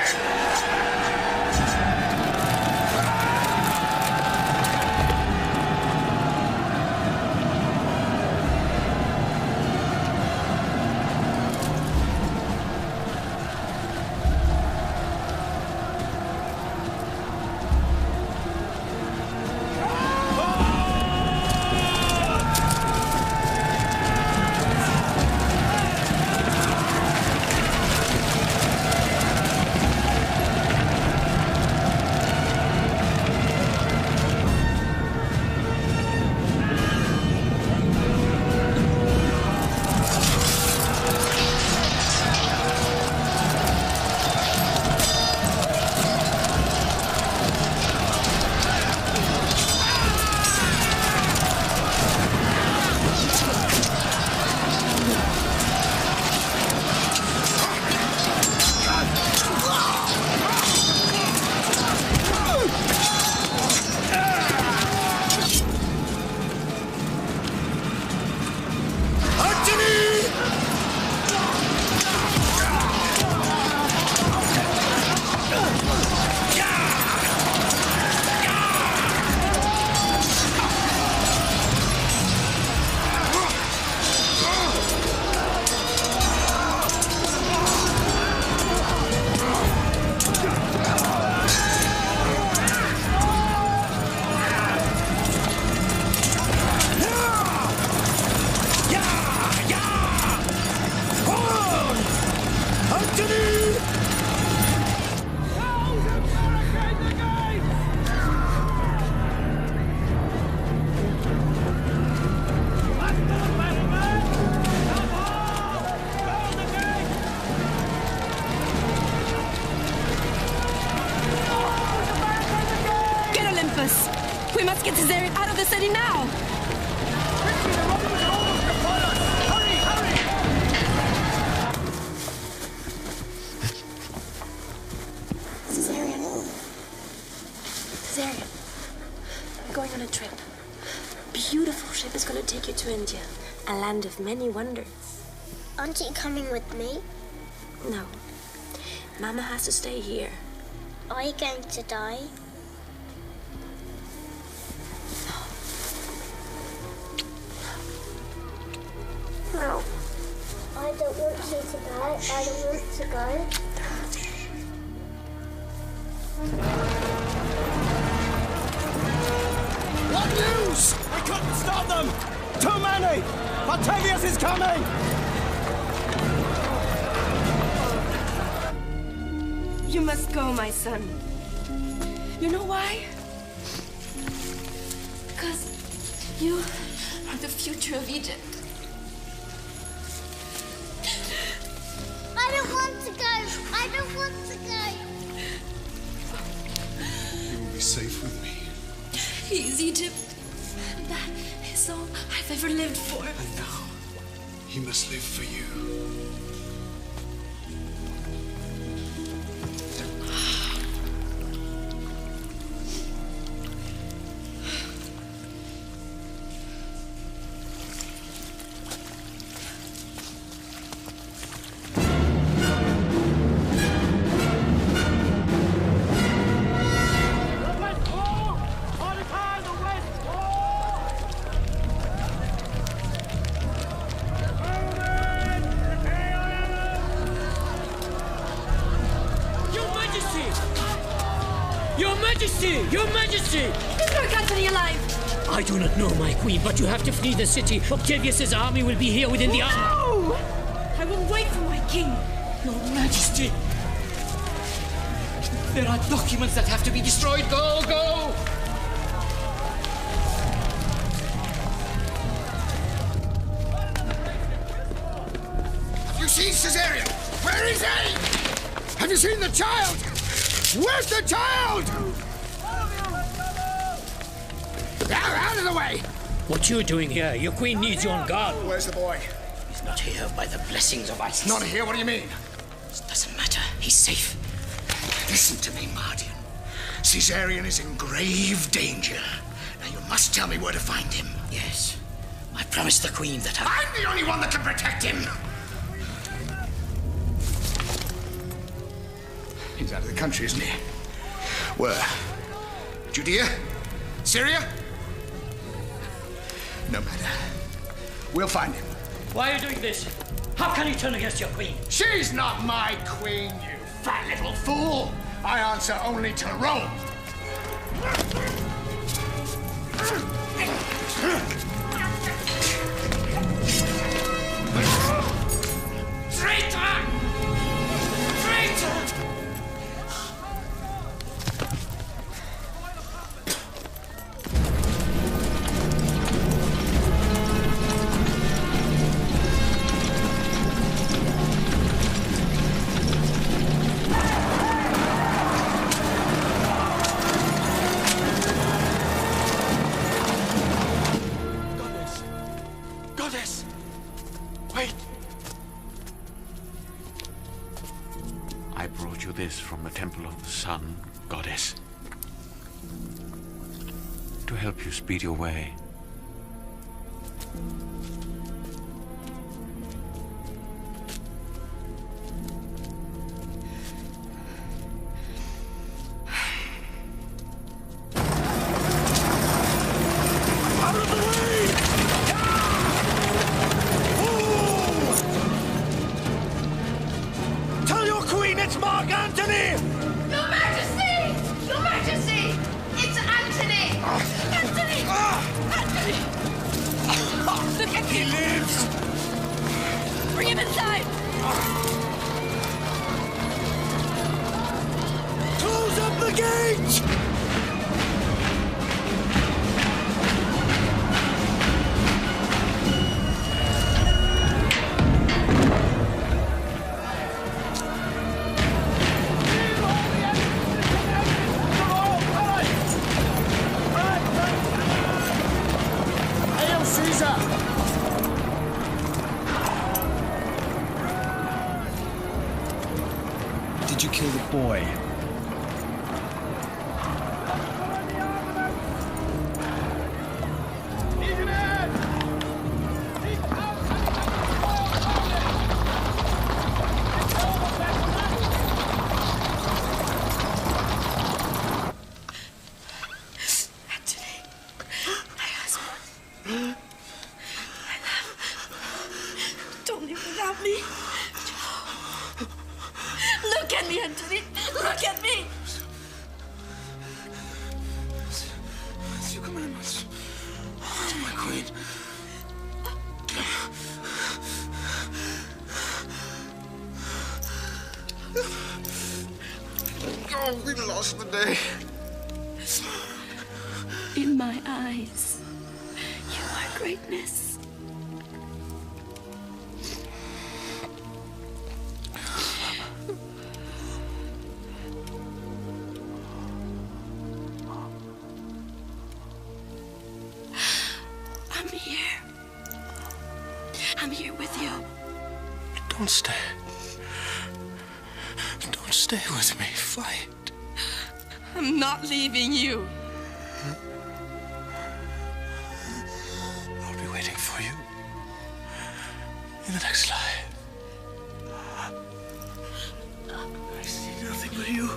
We must get Ceasar out of the city now! Caesarion, I'm going on a trip. Beautiful ship is going to take you to India, a land of many wonders. Aren't you coming with me? No. Mama has to stay here. Are you going to die? No. I don't want you to die. I don't want to go. What news? We couldn't stop them! Too many! Octavius is coming! You must go, my son. You know why? Because you are the future of Egypt. I don't want to go. I don't want to go. You will be safe with me. He is Egypt. And that is all I've ever lived for. And now, he must live for you. Your Majesty! Is Mark Antony alive? I do not know, my queen, but you have to flee the city. Octavius's army will be here within the hour. No! I will wait for my king. Your Majesty! There are documents that have to be destroyed. Go, go! Have you seen Caesarion? Where is he? Have you seen the child? Where's the child? Out of the way! What you doing here? Your queen needs you on guard. Where's the boy? He's not here by the blessings of Isis. Not here? What do you mean? It doesn't matter. He's safe. Listen to me, Mardian. Caesarion is in grave danger. Now you must tell me where to find him. Yes. I promised the queen that I'm the only one that can protect him. He's out of the country, isn't he? Where? Judea? Syria? No matter. We'll find him. Why are you doing this? How can you turn against your queen? She's not my queen, you fat little fool. I answer only to Rome. Traitor! Traitor! From the Temple of the Sun, Goddess, to help you speed your way. boy. Don't leave without me. Look at me, Anthony. Look at me. It's your commandments. My queen. Oh, we lost the day. In my eyes, you are greatness. I'm here. I'm here with you. Don't stay. Don't stay with me. Fight. I'm not leaving you. I'll be waiting for you in the next life. I see nothing but you.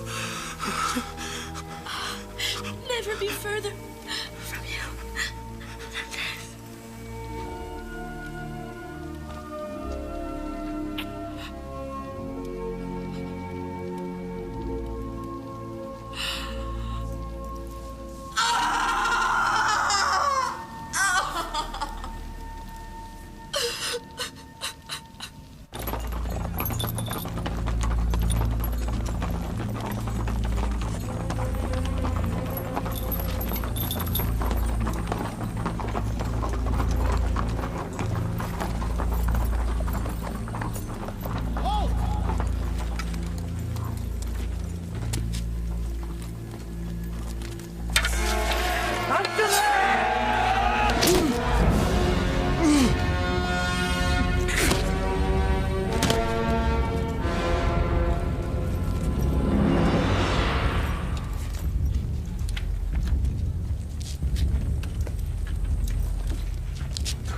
Never be further from you.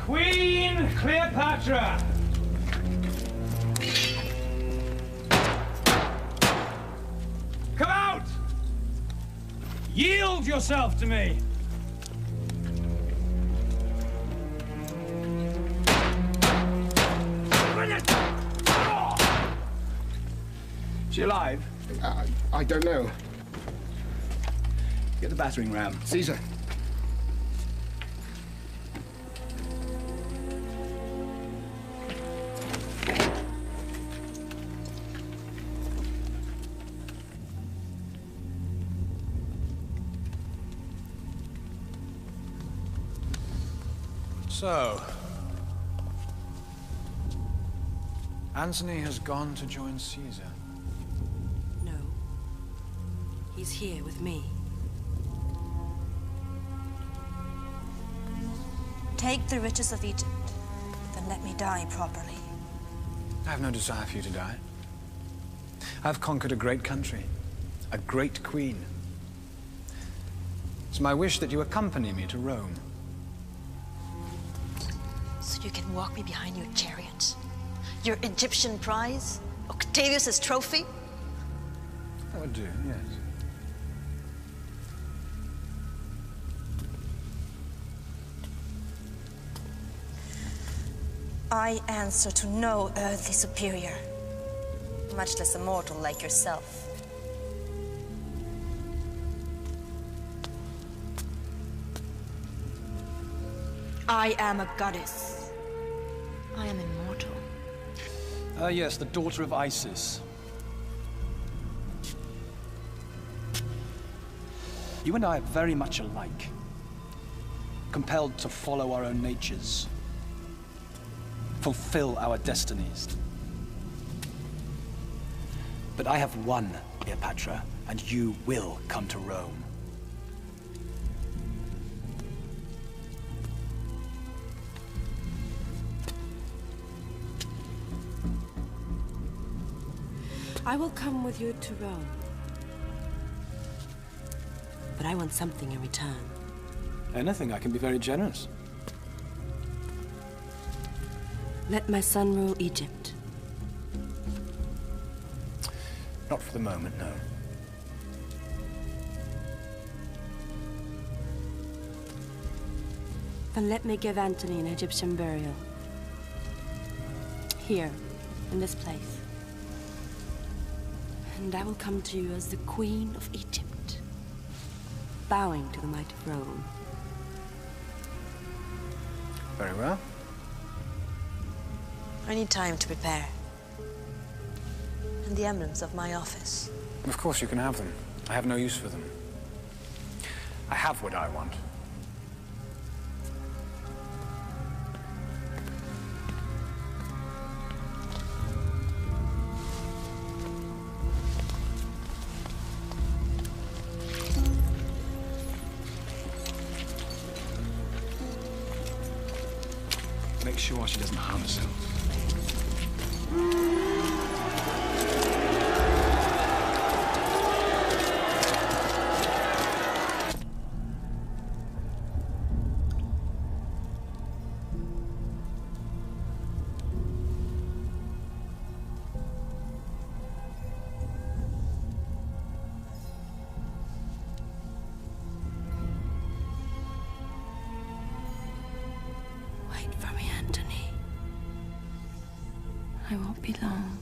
Queen Cleopatra! Come out! Yield yourself to me! Is she alive? I don't know. Get the battering ram. Caesar. So, Antony has gone to join Caesar. No. He's here with me. Take the riches of Egypt, then let me die properly. I have no desire for you to die. I've conquered a great country, a great queen. It's my wish that you accompany me to Rome. So you can walk me behind your chariot? Your Egyptian prize? Octavius's trophy? That would do, yes. I answer to no earthly superior, much less a mortal like yourself. I am a goddess. I am immortal. Yes, the daughter of Isis. You and I are very much alike. Compelled to follow our own natures. Fulfill our destinies. But I have won, Cleopatra, and you will come to Rome. I will come with you to Rome. But I want something in return. Anything. I can be very generous. Let my son rule Egypt. Not for the moment, no. Then let me give Antony an Egyptian burial. Here, in this place. And I will come to you as the Queen of Egypt, bowing to the might of Rome. Very well. I need time to prepare. And the emblems of my office. Of course you can have them. I have no use for them. I have what I want. Make sure she doesn't harm herself. Wait for me, Antony. I won't be long.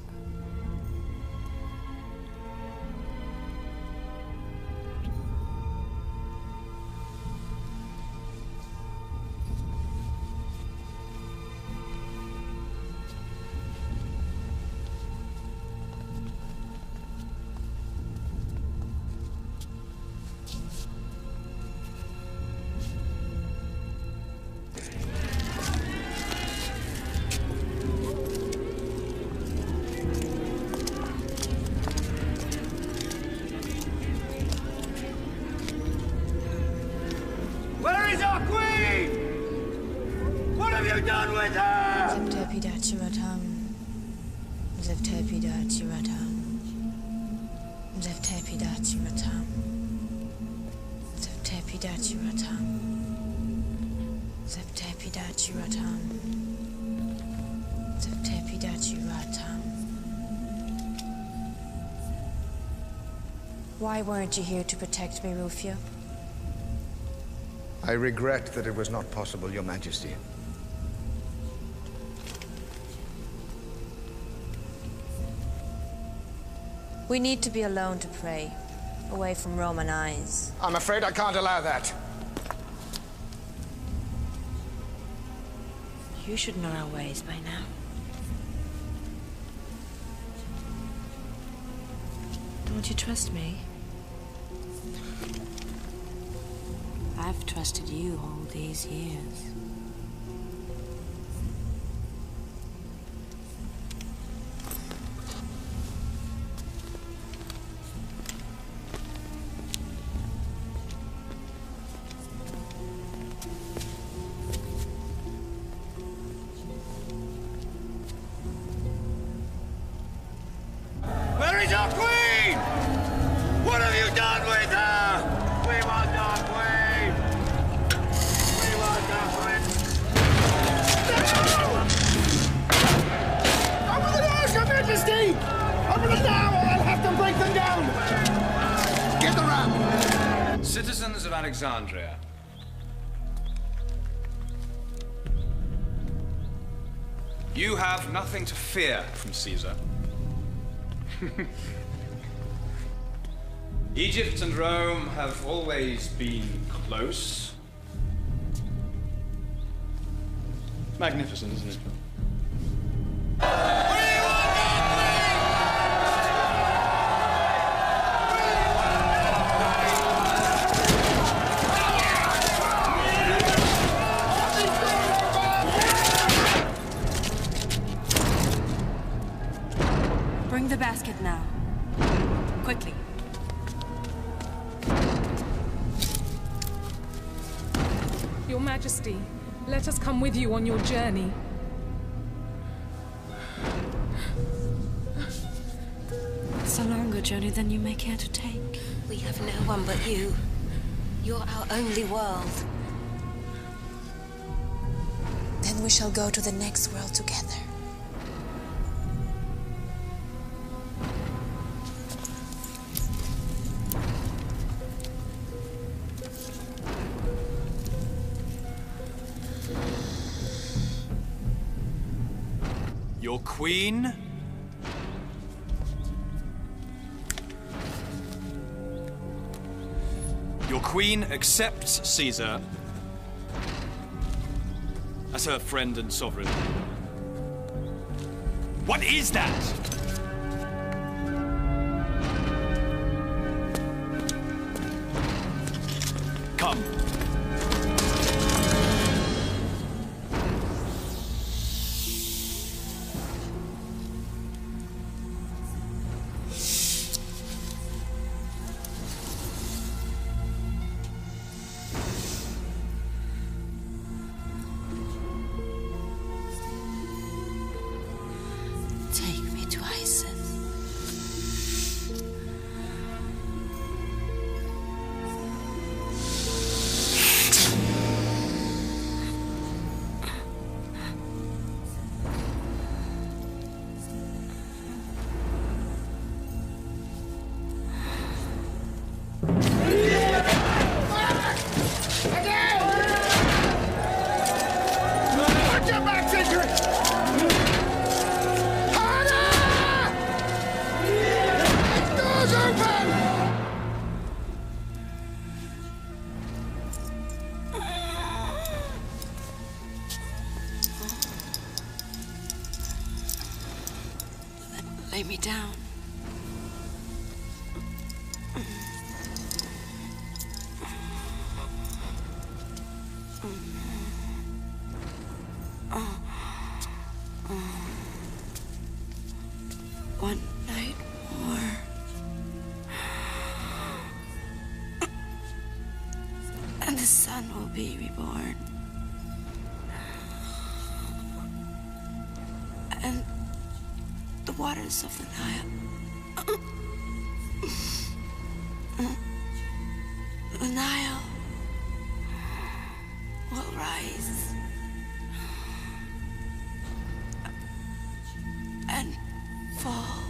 Where is our queen? What have you done with her? Why weren't you here to protect me, Rufio? I regret that it was not possible, Your Majesty. We need to be alone to pray, away from Roman eyes. I'm afraid I can't allow that. You should know our ways by now. Don't you trust me? I've trusted you all these years. Where is our queen? What have you done with her? We want our queen. We want our queen. Over the doors, Your Majesty! Open them now, or I'll have to break them down! Get the ram! Citizens of Alexandria. You have nothing to fear from Caesar. Egypt and Rome have always been close. Magnificent, isn't it? Bring the basket now. Quickly. Your Majesty, let us come with you on your journey. It's a longer journey than you may care to take. We have no one but you. You're our only world. Then we shall go to the next world together. Your queen? Your queen accepts Caesar as her friend and sovereign. What is that? Come. Take me to Isis. Put your backs into it! Doors open! Lay me down. One night more. And the sun will be reborn. And the waters of the Nile. The Nile will rise. And fall.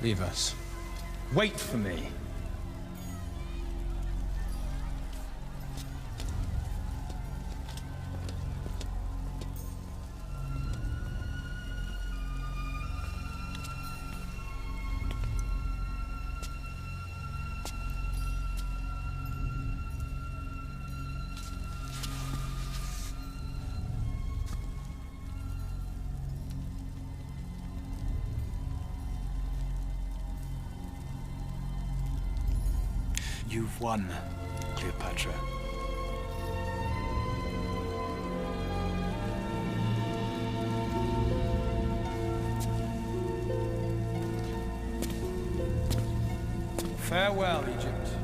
Leave us. Wait for me. You've won, Cleopatra. Farewell, Egypt.